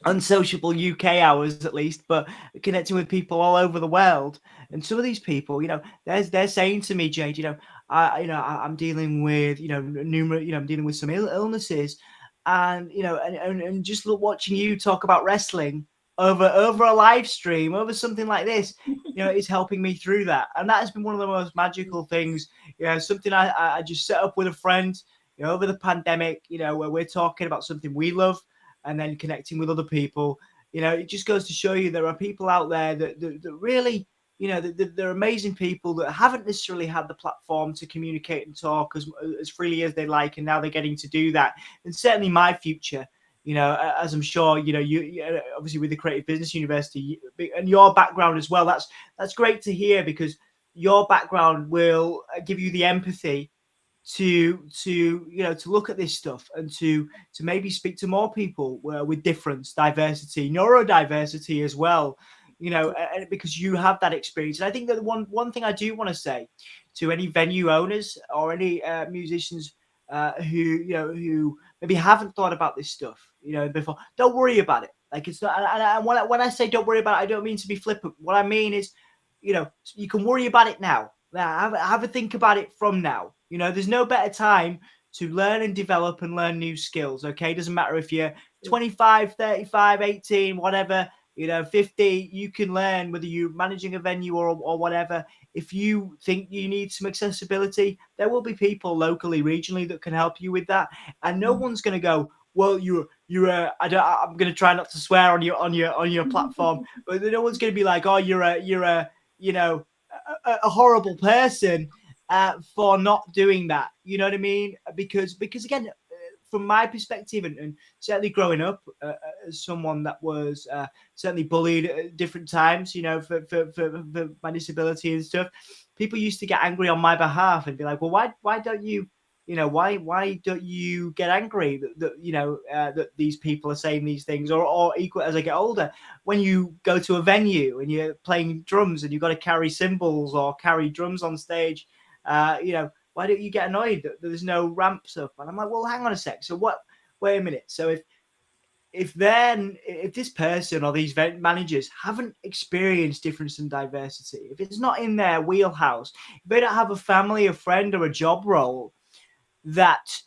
unsociable UK hours at least, but connecting with people all over the world. And some of these people, they're saying to me, Jade, I'm dealing with, numerous, I'm dealing with some illnesses, and and just watching you talk about wrestling over a live stream, over something like this, is helping me through that. And that has been one of the most magical things. Something I just set up with a friend, over the pandemic, where we're talking about something we love, and then connecting with other people. It just goes to show you there are people out there that really, they're amazing people that haven't necessarily had the platform to communicate and talk as freely as they like, and now they're getting to do that. And certainly my future, as I'm sure, obviously with the Creative Business University and your background as well, that's great to hear, because your background will give you the empathy to look at this stuff, and to maybe speak to more people with difference, diversity, neurodiversity as well, because you have that experience. And I think that one thing I do want to say to any venue owners or any musicians who maybe haven't thought about this stuff before, don't worry about it. Like, it's not, and when I say don't worry about it, I don't mean to be flippant. What I mean is, you can worry about it now. Have a think about it from now. There's no better time to learn and develop and learn new skills. Okay, doesn't matter if you're 25, 35, 18, whatever. 50. You can learn, whether you're managing a venue or whatever. If you think you need some accessibility, there will be people locally, regionally, that can help you with that. And no one's going to go, well, I'm going to try not to swear on your platform, but no one's going to be like, oh, you're a you know a horrible person for not doing that. You know what I mean? Because again, from my perspective, and certainly growing up as someone that was certainly bullied at different times, for my disability and stuff, people used to get angry on my behalf and be like, well, why don't you? Why don't you get angry that these people are saying these things? Or equal, as I get older, when you go to a venue and you're playing drums and you've got to carry cymbals or carry drums on stage, why don't you get annoyed that there's no ramps up? And I'm like, well, hang on a sec. So what? Wait a minute. So if this person or these managers haven't experienced difference and diversity, if it's not in their wheelhouse, if they don't have a family, a friend, or a job role that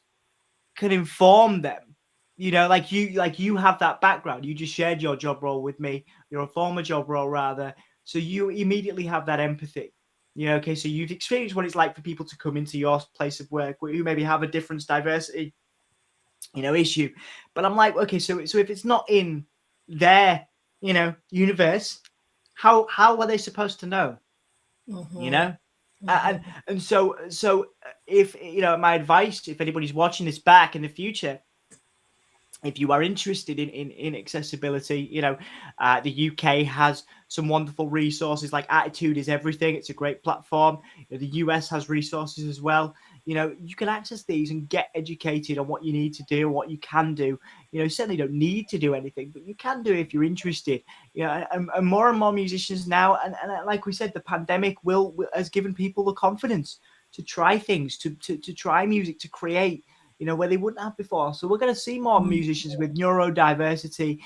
can inform them, like you have that background. You just shared your job role with me, your former job role rather, so you immediately have that empathy. Okay, so you've experienced what it's like for people to come into your place of work who maybe have a difference, diversity issue. But I'm like, okay, so if it's not in their universe, how are they supposed to know? you Mm-hmm. know and Mm-hmm. and so if my advice, if anybody's watching this back in the future, if you are interested in accessibility, the UK has some wonderful resources, like Attitude is Everything. It's a great platform. The US has resources as well. you can access these and get educated on what you need to do, what you can do. Certainly don't need to do anything, but you can do if you're interested. And more musicians now, and like we said, the pandemic has given people the confidence to try things, to try music, to create, where they wouldn't have before. So we're going to see more Mm. musicians with neurodiversity,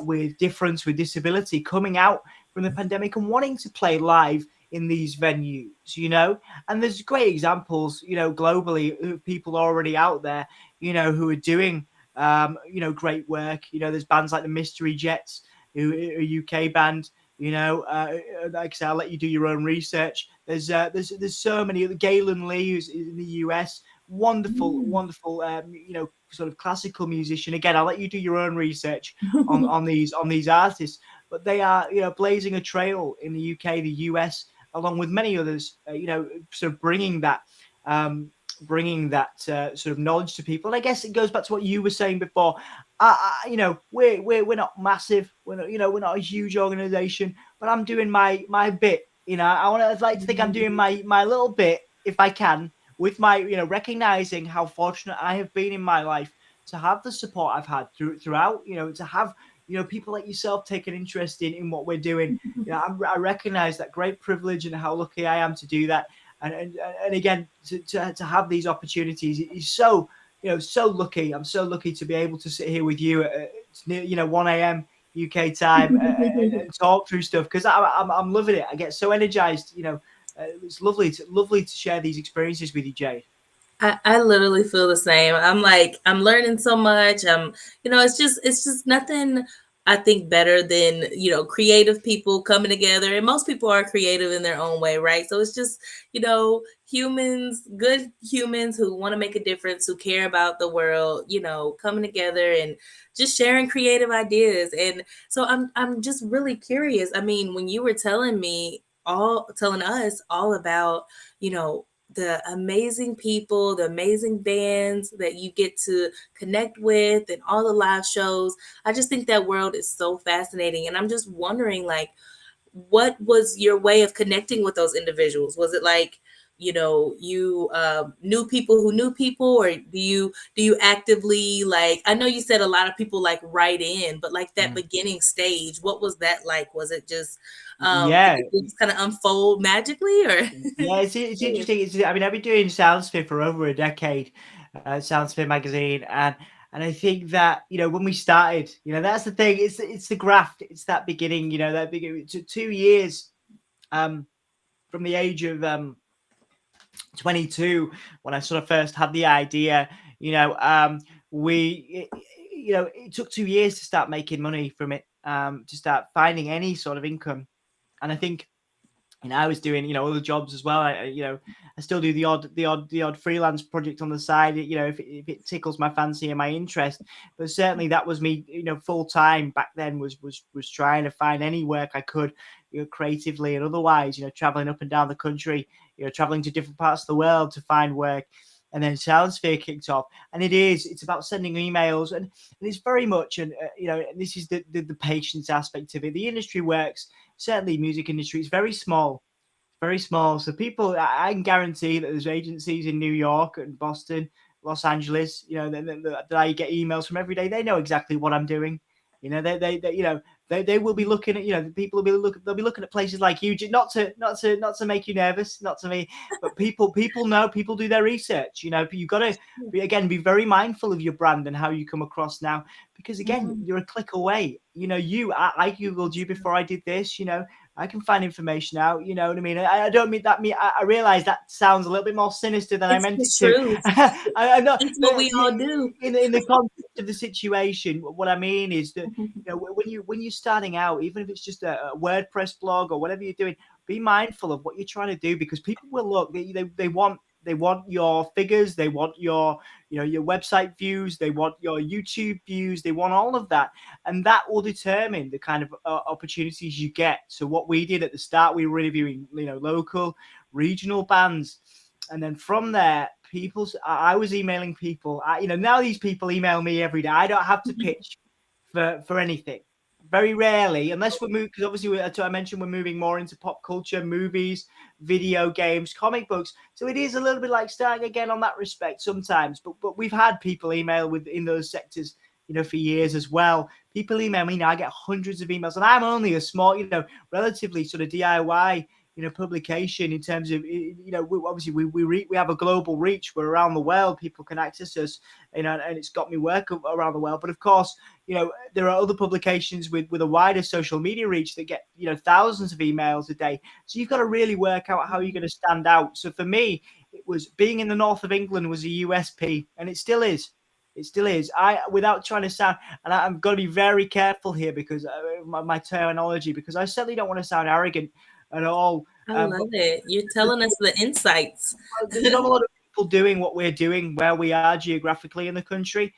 with difference, with disability coming out from the pandemic and wanting to play live in these venues. And there's great examples, globally, of people already out there, who are doing, great work. There's bands like the Mystery Jets, who are a UK band. Like I said, I'll let you do your own research. There's so many. Galen Lee, who's in the US, wonderful, Mm. wonderful, sort of classical musician. Again, I'll let you do your own research on these artists, but they are, blazing a trail in the UK, the US, along with many others. Sort of bringing that sort of knowledge to people. And I guess it goes back to what you were saying before. We're not massive. We're not a huge organization, but I'm doing my bit. I'd like to think I'm doing my little bit, if I can, with my, recognizing how fortunate I have been in my life to have the support I've had throughout. To have, people like yourself take an interest in what we're doing. I recognize that great privilege and how lucky I am to do that. And again, to have these opportunities is so lucky. I'm so lucky to be able to sit here with you at 1 a.m. UK time, and talk through stuff, because I'm loving it. I get so energized. It's lovely to share these experiences with you, Jade. I literally feel the same. I'm like, I'm learning so much. It's just nothing I think better than, creative people coming together. And most people are creative in their own way, right? So it's just, humans, good humans who want to make a difference, who care about the world, coming together and just sharing creative ideas. And so I'm just really curious. I mean, when you were telling us all about, you know, the amazing people, the amazing bands that you get to connect with, and all the live shows. I just think that world is so fascinating. And I'm just wondering, like, what was your way of connecting with those individuals? Was it like, you knew people who knew people, or do you actively, like, I know you said a lot of people like write in, but like that Mm. beginning stage, what was that like? Was it just Yeah, did it just kind of unfold magically, or yeah, it's interesting. I mean, I've been doing Soundsphere for over a decade, Soundsphere magazine, and I think that, when we started, that's the thing. It's the graft. It's that beginning. That beginning. It took 2 years, um, from the age of 22, when I sort of first had the idea. We, it took 2 years to start making money from it, to start finding any sort of income. And I think, I was doing, other jobs as well. I still do the odd freelance project on the side, if it tickles my fancy and my interest. But certainly that was me, full time back then, was trying to find any work I could, creatively and otherwise, traveling up and down the country, traveling to different parts of the world to find work. And then Soundsphere kicked off, and it's about sending emails, and it's very much, and this is the patience aspect of it. The industry works, certainly music industry, is very small, very small. So people, I can guarantee that there's agencies in New York and Boston, Los Angeles, that I get emails from every day. They know exactly what I'm doing. They will be looking at, the people they'll be looking at places like you, not to make you nervous, not to me, but people know, people do their research. You've got to be very mindful of your brand and how you come across now, because again, Mhm. you're a click away. I googled you before I did this. I can find information out. You know what I mean? I don't mean that. I realize that sounds a little bit more sinister than I It's meant the it to. truth. I know, It's what but we all do. in the context of the situation, what I mean is that, when you're starting out, even if it's just a WordPress blog or whatever you're doing, be mindful of what you're trying to do, because people will look. They want your figures. They want your website views. They want your YouTube views. They want all of that, and that will determine the kind of opportunities you get. So what we did at the start, we were interviewing, local, regional bands, and then from there, I was emailing people. Now these people email me every day. I don't have to pitch for anything. very rarely, unless we're moving, because obviously I mentioned we're moving more into pop culture, movies, video games, comic books. So it is a little bit like starting again on that respect sometimes. But we've had people email with in those sectors, for years as well. People email me now. I get hundreds of emails, and I'm only a small, relatively sort of DIY, publication in terms of, obviously we have a global reach. We're around the world. People can access us, and it's got me work around the world. But of course, there are other publications with a wider social media reach that get, thousands of emails a day. So you've got to really work out how you're going to stand out. So for me, it was being in the north of England was a USP, and it still is. It still is. Without trying to sound, and I'm going to be very careful here because my terminology, because I certainly don't want to sound arrogant at all. I But love it. You're telling us the insights. there's not a lot of people doing what we're doing where we are geographically in the country,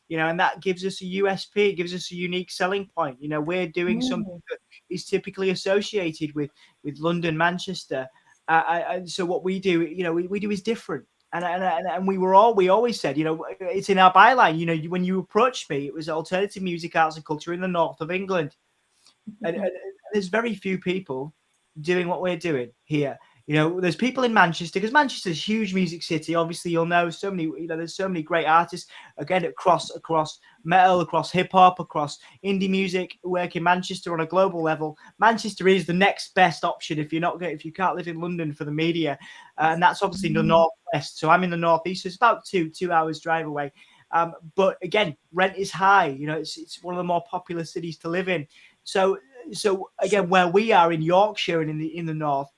and that gives us a USP. It gives us a unique selling point. We're doing something Mm, that is typically associated with London, Manchester. So what we do, we do is different. And we always said, it's in our byline. When you approached me, it was alternative music, arts, and culture in the north of England, and there's very few people doing what we're doing here. There's people in Manchester, because Manchester's a huge music city. Obviously, you'll know so many. There's so many great artists. Again, across metal, across hip hop, across indie music, work in Manchester on a global level. Manchester is the next best option if you can't live in London for the media, and that's obviously in the northwest. So I'm in the northeast. So it's about 2 hours drive away. But again, rent is high. It's one of the more popular cities to live in. So sure. again, where we are in Yorkshire and in the north,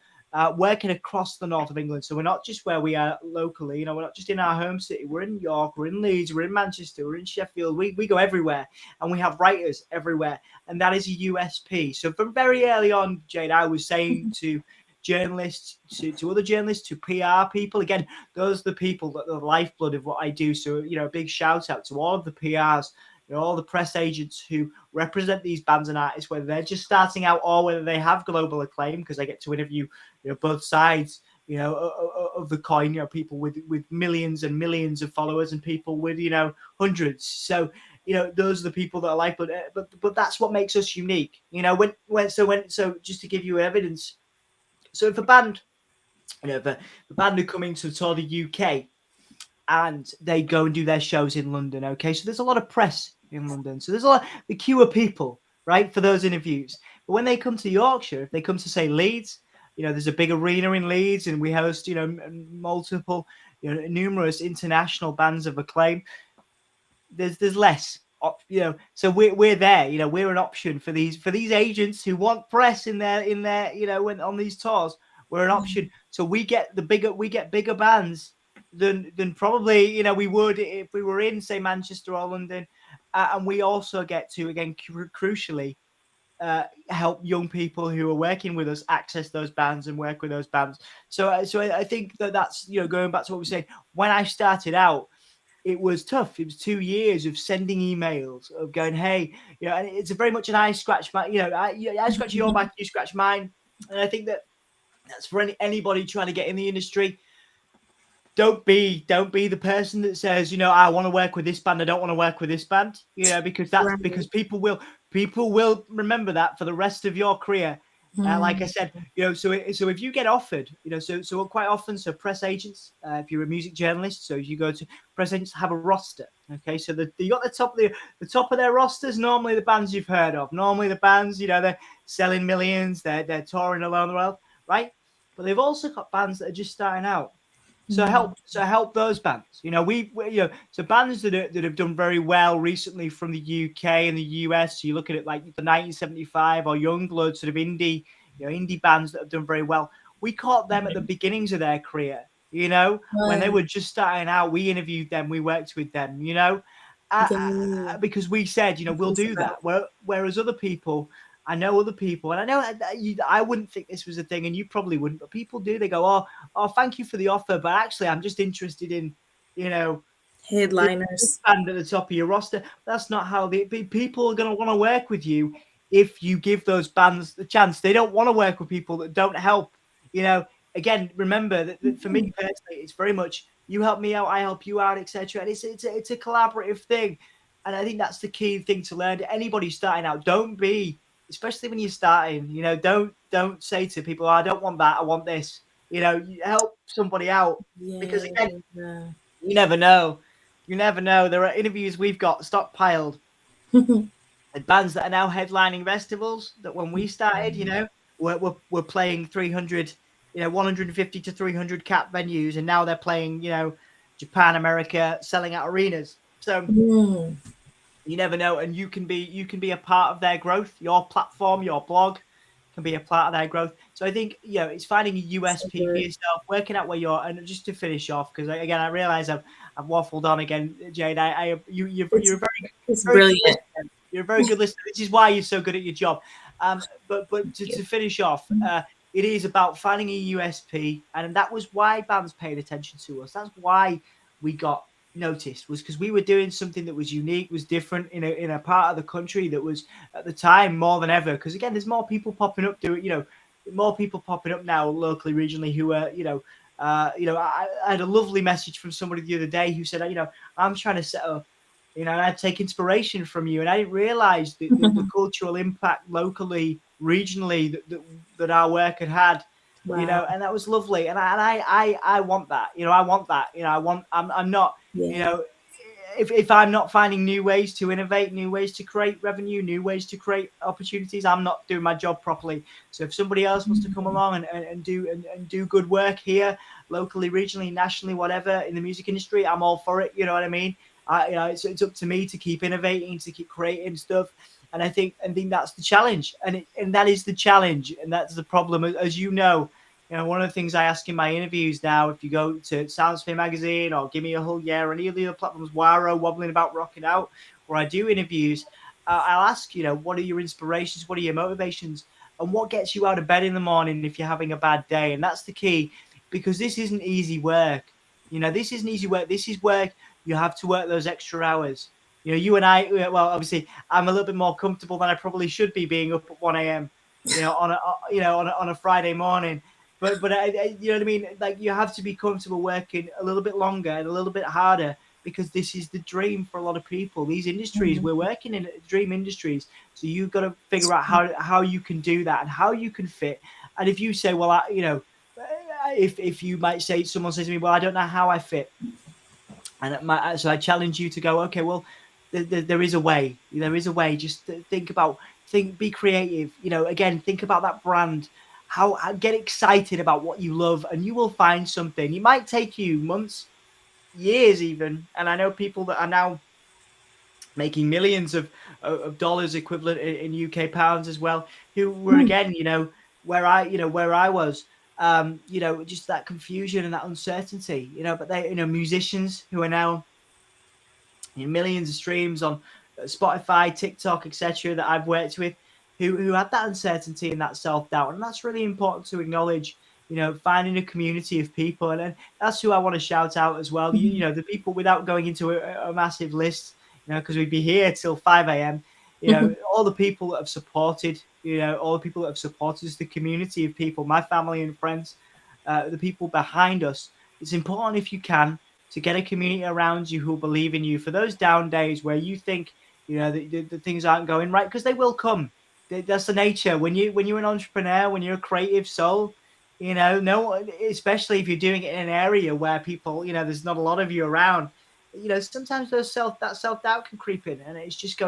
working across the north of England. So we're not just where we are locally. We're not just in our home city. We're in York, we're in Leeds, we're in Manchester, we're in Sheffield. We go everywhere, and we have writers everywhere, and that is a USP. So from very early on, Jade, I was saying to journalists, to other journalists, to PR people. Again, those are the people that are the lifeblood of what I do. So a big shout out to all of the PRs, all the press agents who represent these bands and artists, whether they're just starting out or whether they have global acclaim, because I get to interview both sides of the coin. People with millions and millions of followers, and people with hundreds. So those are the people that are like, but that's what makes us unique. So just to give you evidence, so if a band, the band are coming to tour the UK, and they go and do their shows in London. Okay, so there's a lot of press in London, so there's a lot, the queue of people, right, for those interviews. But when they come to Yorkshire, if they come to say Leeds, there's a big arena in Leeds, and we host multiple, numerous international bands of acclaim. There's less. So we're there. We're an option for these agents who want press in their when on these tours. We're an option. So we get bigger bands than probably we would if we were in, say, Manchester or London, and we also get to, again, crucially, help young people who are working with us access those bands and work with those bands. So I think that's going back to what we said. When I started out, it was tough. It was 2 years of sending emails, of going, hey, and it's a very much an I scratch my, I scratch your back, you scratch mine. And I think that's for anybody trying to get in the industry. Don't be the person that says, I want to work with this band, I don't want to work with this band, because Right. people will remember that for the rest of your career. Like I Mm, said, so if you get offered, so quite often, so press agents, if you're a music journalist, so you go to press agents, have a roster. Okay, so you got the top of their rosters, normally the bands you've heard of, normally the bands, they're selling millions, they're touring around the world, right? But they've also got bands that are just starting out. So mm, help those bands. So bands that have done very well recently from the UK and the US. So you look at it like the 1975 or Youngblood, sort of indie bands that have done very well. We caught them at the beginnings of their career. When they fun. were just starting out, we interviewed them, we worked with them. Yeah. Because we said, That's we'll what it's do about. that. Whereas other people, I know other people, and I know I wouldn't think this was a thing, and you probably wouldn't, but people do. They go, oh, thank you for the offer, but actually, I'm just interested in, you know, this Headliners. band at the top of your roster. That's not how people are going to want to work with you if you give those bands the chance. They don't want to work with people that don't help. You know, Again, remember that for me Mhm. personally, it's very much you help me out, I help you out, etc. And it's a collaborative thing. And I think that's the key thing to learn. Anybody starting out, don't be, especially when you're starting, don't say to people, oh, I don't want that, I want this. You help somebody out, because again, Yeah. you never know. You never know. There are interviews we've got stockpiled and bands that are now headlining festivals that when we started, we're playing 300, 150 to 300 cap venues, and now they're playing, Japan, America, selling out arenas. So Mm. you never know, and you can be a part of their growth. Your platform, your blog can be a part of their growth. So I think it's finding a So USP for good. yourself, working out where you're. And just to finish off, because again I realize I've waffled on again, Jade. You're It's a it's very good brilliant. listener. You're a very good listener. This is why you're so good at your job. But to finish off, it is about finding a USP, and that was why bands paid attention to us. That's why we got noticed, was because we were doing something that was unique, was different in a part of the country that was at the time more than ever. Because again, there's more people popping up doing, more people popping up now locally, regionally, who are, I had a lovely message from somebody the other day who said, I'm trying to set up, and I take inspiration from you, and I didn't realize the cultural impact locally, regionally that our work had had. Wow. And that was lovely, and I want that. I want that. I'm not, you Yeah. know, if I'm not finding new ways to innovate, new ways to create revenue, new ways to create opportunities, I'm not doing my job properly. So if somebody else wants to come Mhm. along and do good work here, locally, regionally, nationally, whatever, in the music industry, I'm all for it. You know what I mean? It's up to me to keep innovating, to keep creating stuff. And I think that's the challenge, and that is the challenge, and that's the problem, as you know. One of the things I ask in my interviews now, if you go to Soundsphere magazine or Give Me a Whole Year or any of the other platforms, Waro, Wobbling About Rocking Out, where I do interviews, I'll ask, what are your inspirations? What are your motivations? And what gets you out of bed in the morning if you're having a bad day? And that's the key, because this isn't easy work. This isn't easy work. This is work. You have to work those extra hours. You and I, well, obviously, I'm a little bit more comfortable than I probably should be being up at 1 a.m. On a Friday morning, but you know what I mean. Like, you have to be comfortable working a little bit longer and a little bit harder, because this is the dream for a lot of people. These industries, Mhm. we're working in dream industries, so you've got to figure out how you can do that and how you can fit. And if you say, well, if you might say, someone says to me, well, I don't know how I fit, and so I challenge you to go, okay, well, there is a way. There is a way. Just be creative. Again, think about that brand. How get excited about what you love, and you will find something. It might take you months, years, even. And I know people that are now making millions of dollars equivalent in UK pounds as well, who were, Mm. again, where I was, just that confusion and that uncertainty. But they, musicians who are now millions of streams on Spotify, TikTok, etc., that I've worked with, who had that uncertainty and that self doubt, and that's really important to acknowledge. Finding a community of people, and that's who I want to shout out as well. Mhm. The people, without going into a massive list, because we'd be here till 5 a.m. All the people that have supported, all the people that have supported us, the community of people, my family and friends, the people behind us. It's important, if you can, to get a community around you who believe in you for those down days where you think the things aren't going right, because they will come. That's the nature when you're an entrepreneur, when you're a creative soul. No one, especially if you're doing it in an area where people, there's not a lot of you around. Sometimes that self doubt can creep in, and it's just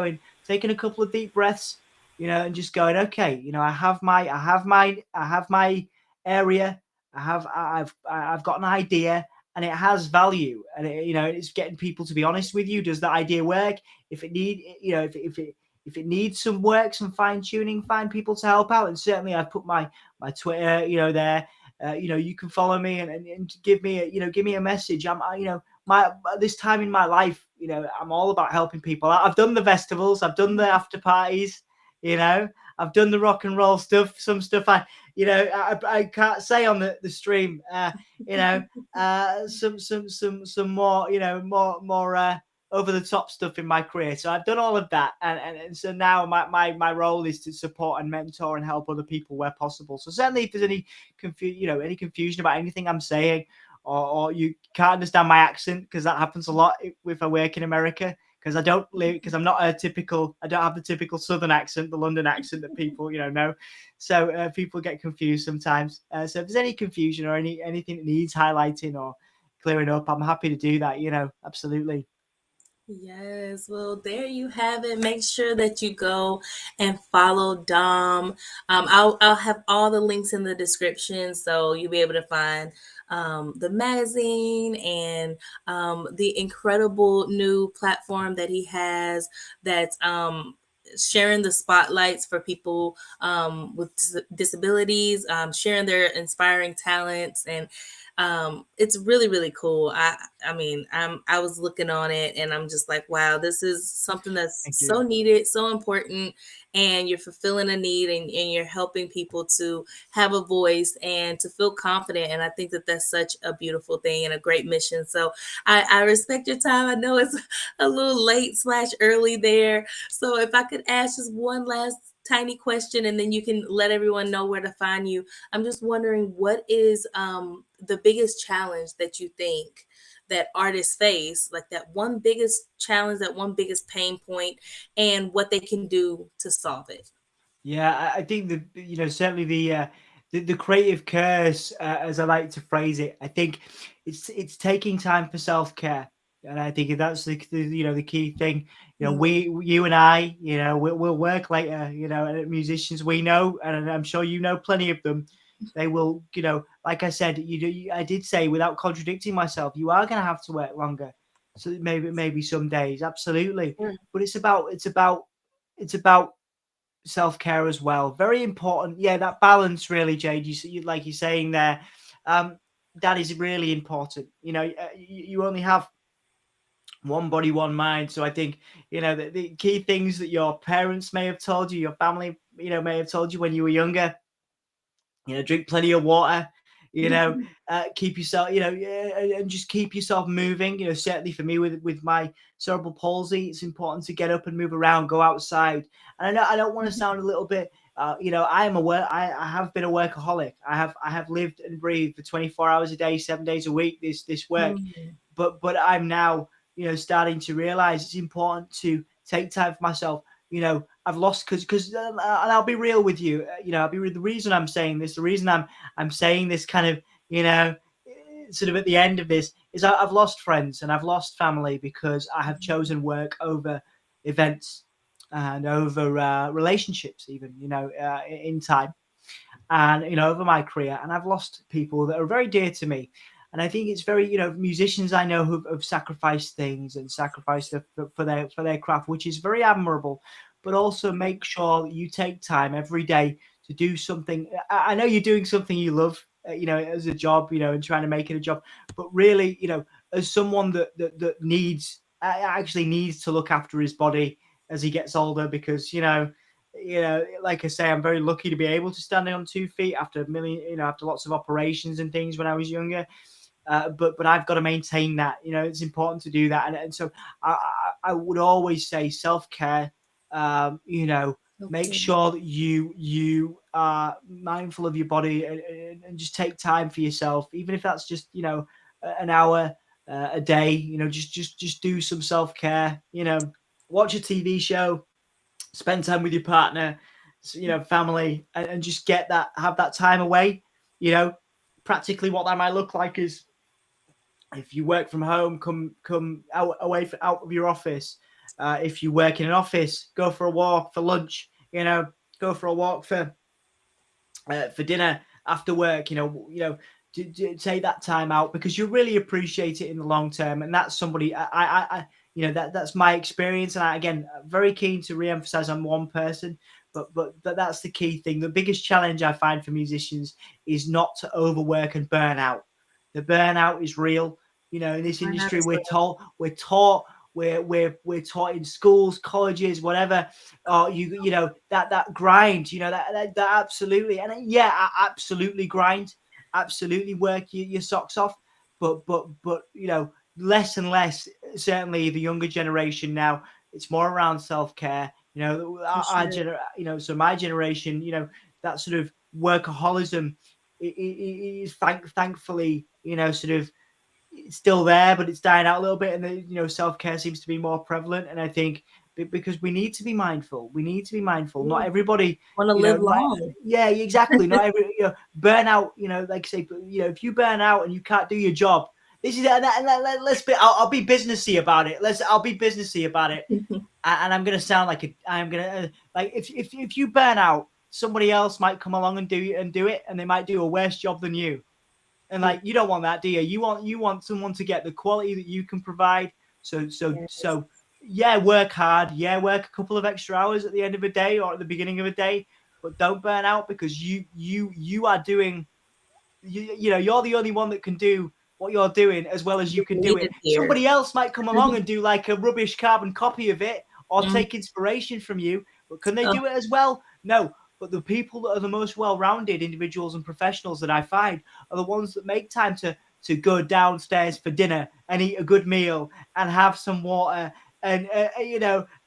taking a couple of deep breaths, and just going, okay, I have my area. I've got an idea, and it has value, and it's getting people to be honest with you. Does the idea work? If it need you know if it needs some work, some fine tuning, find people to help out. And certainly I've put my Twitter there. You can follow me, and give me a message. My this time in my life, I'm all about helping people. I've done the festivals, I've done the after parties, you know I've done the rock and roll stuff. Some stuff I can't say on the stream. You know, some more, over the top stuff in my career. So I've done all of that, and so now my role is to support and mentor and help other people where possible. So certainly, if there's any confusion about anything I'm saying, or you can't understand my accent, because that happens a lot if I work in America, because I don't live, because I'm not a typical, I don't have the typical Southern accent, the London accent that people, know. So people get confused sometimes. So if there's any confusion or anything that needs highlighting or clearing up, I'm happy to do that. Absolutely. Yes, well, there you have it. Make sure that you go and follow Dom. I'll have all the links in the description, so you'll be able to find the magazine and the incredible new platform that he has that's sharing the spotlights for people with disabilities, sharing their inspiring talents, and it's really really cool. I was looking on it and I'm just like, wow, this is something that's Thank so you. needed, so important, and you're fulfilling a need, and you're helping people to have a voice and to feel confident. And I think that that's such a beautiful thing and a great mission. So I respect your time. I know it's a little late slash early there. So if I could ask just one last tiny question, and then you can let everyone know where to find you. I'm just wondering, what is the biggest challenge that you think that artists face, like that one biggest challenge, that one biggest pain point, and what they can do to solve it? Yeah, I think certainly the creative curse, as I like to phrase it. I think it's taking time for self care, and I think that's the key thing. Mm, You and I, we'll work later. And musicians we know, and I'm sure you know plenty of them. They will, like I said, I did say without contradicting myself, you are going to have to work longer. So maybe some days, absolutely. mm, But it's about self care as well. Very important. Yeah, that balance really, Jade. Like you're saying there, um, that is really important. You only have one body, one mind. So I think the key things that your parents may have told you, your family, may have told you when you were younger. Drink plenty of water. Keep yourself, yeah, and just keep yourself moving. Certainly for me with my cerebral palsy, it's important to get up and move around, go outside. And I don't want to sound a little bit, I have been a workaholic. I have lived and breathed for 24 hours a day, 7 days a week. This work, mm, but I'm now starting to realize it's important to take time for myself. I've lost and I'll be real with you. The reason I'm saying this, the reason I'm saying this kind of sort of at the end of this is I've lost friends and I've lost family because I have chosen work over events and over relationships, even in time, and over my career. And I've lost people that are very dear to me. And I think it's very, musicians I know who've sacrificed things and sacrificed for their craft, which is very admirable. But also make sure that you take time every day to do something. I know you're doing something you love, as a job, and trying to make it a job. But really, as someone that actually needs to look after his body as he gets older, because like I say, I'm very lucky to be able to stand on 2 feet after a million, after lots of operations and things when I was younger. But I've got to maintain that. It's important to do that, and so I would always say self care. Um, you know, make okay. sure that you are mindful of your body, and just take time for yourself, even if that's just an hour a day. Just do some self care. Watch a TV show, spend time with your partner, family, and just have that time away. You know, Practically what that might look like is if you work from home, come out of your office. If you work in an office, go for a walk for lunch. Go for a walk for dinner after work. Take that time out because you really appreciate it in the long term. And that's somebody that's my experience. And again, very keen to re-emphasize on one person, but that's the key thing. The biggest challenge I find for musicians is not to overwork and burn out. The burnout is real. In this Burnout industry, is real. we're taught in schools, colleges, whatever. That grind, that absolutely, and yeah, absolutely grind, absolutely work your socks off. But less and less. Certainly, the younger generation now, it's more around self care. For sure. So my generation, that sort of workaholism is thankfully, sort of it's still there, but it's dying out a little bit, and self-care seems to be more prevalent. And I think because we need to be mindful, not everybody, Want to live long. yeah, exactly, not every, burnout, like say, if you burn out and you can't do your job, this is, let's be, I'll be businessy about it, I'll be businessy about it. And I'm gonna sound like I'm gonna like, if you burn out, somebody else might come along and do it, and they might do a worse job than you. And like, you don't want that, do you? You want someone to get the quality that you can provide. So yeah, work hard. Yeah, work a couple of extra hours at the end of a day or at the beginning of a day, but don't burn out, because you are doing, you're the only one that can do what you're doing as well as you can do it. Needed here. Somebody else might come along and do like a rubbish carbon copy of it, or Mm. take inspiration from you, but can they Oh, do it as well? No. But the people that are the most well-rounded individuals and professionals that I find are the ones that make time to go downstairs for dinner and eat a good meal and have some water, and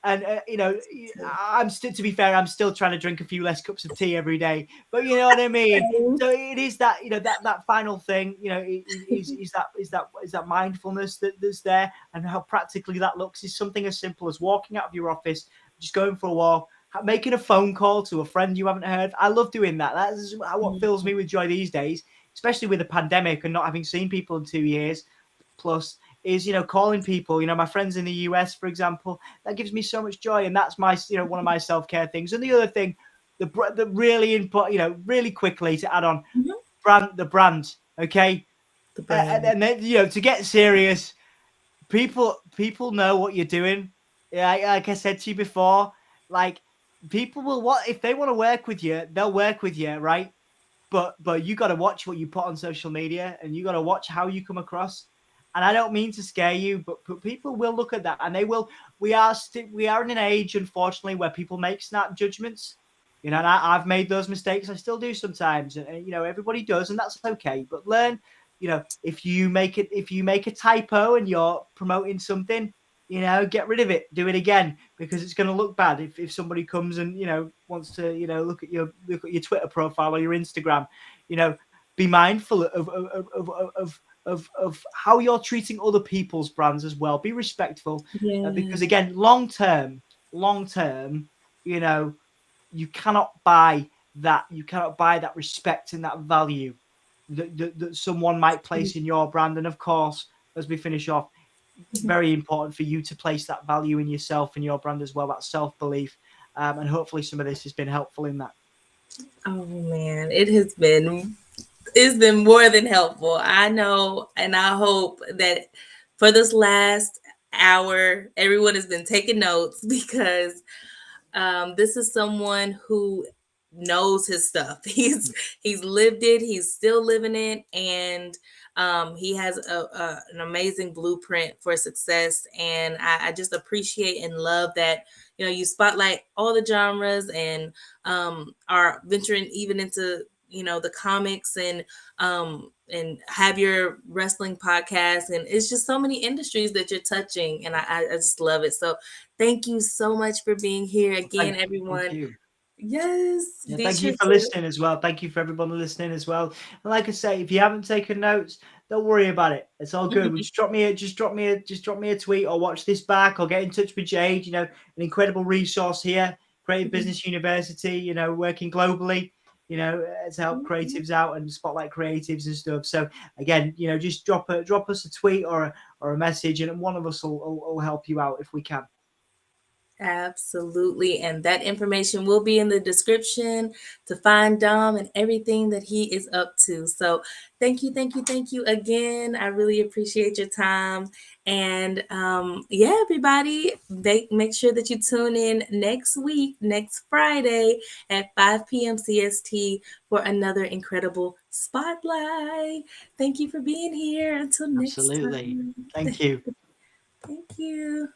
I'm still, to be fair, I'm still trying to drink a few less cups of tea every day, but you know what I mean. okay. So it is that, that final thing, is that mindfulness that's there, and how practically that looks is something as simple as walking out of your office, just going for a walk, making a phone call to a friend you haven't heard. I love doing that. That's what fills me with joy these days, especially with the pandemic and not having seen people in 2 years plus, is calling people, my friends in the US, for example. That gives me so much joy, and that's my, one of my self-care things. And the other thing, the really important, really quickly to add on, Mhm. the brand, okay. The And, brand. and then, to get serious, people know what you're doing. Yeah, like I said to you before, like, people will, what if they want to work with you, they'll work with you, right? But you got to watch what you put on social media, and you got to watch how you come across. And I don't mean to scare you, but people will look at that, and they will. We are in an age, unfortunately, where people make snap judgments. And I've made those mistakes. I still do sometimes, and everybody does, and that's okay. But learn, if you make a typo and you're promoting something, get rid of it, do it again, because it's going to look bad if somebody comes and wants to look at your Twitter profile or your Instagram. Be mindful of how you're treating other people's brands as well. Be respectful, Yeah. because again, long term, you know you cannot buy that respect and that value that someone might place in your brand. And of course, as we finish off, very important for you to place that value in yourself and your brand as well, that self-belief. And hopefully some of this has been helpful in that. Oh man, it's been more than helpful. I know, and I hope that for this last hour, everyone has been taking notes because this is someone who knows his stuff. He's lived it. He's still living it, and he has an amazing blueprint for success. And I just appreciate and love that you spotlight all the genres and are venturing even into the comics and have your wrestling podcast, and it's just so many industries that you're touching, and I just love it. So thank you so much for being here again, Thank everyone. you. Yes, Yeah, be thank sure you for to. listening as well. Thank you for everybody listening as well. And like I say, if you haven't taken notes, don't worry about it. It's all good. Just drop me a tweet, or watch this back, or get in touch with Jade. An incredible resource here, Creative Business University. Working globally. To help creatives out and spotlight creatives and stuff. So again, just drop us a tweet or a message, and one of us will help you out if we can. Absolutely. And that information will be in the description to find Dom and everything that he is up to. So thank you, thank you, thank you again. I really appreciate your time. And yeah, everybody, make sure that you tune in next week, next Friday at 5 p.m. CST for another incredible spotlight. Thank you for being here. Until next Absolutely. time. Thank you. Thank you.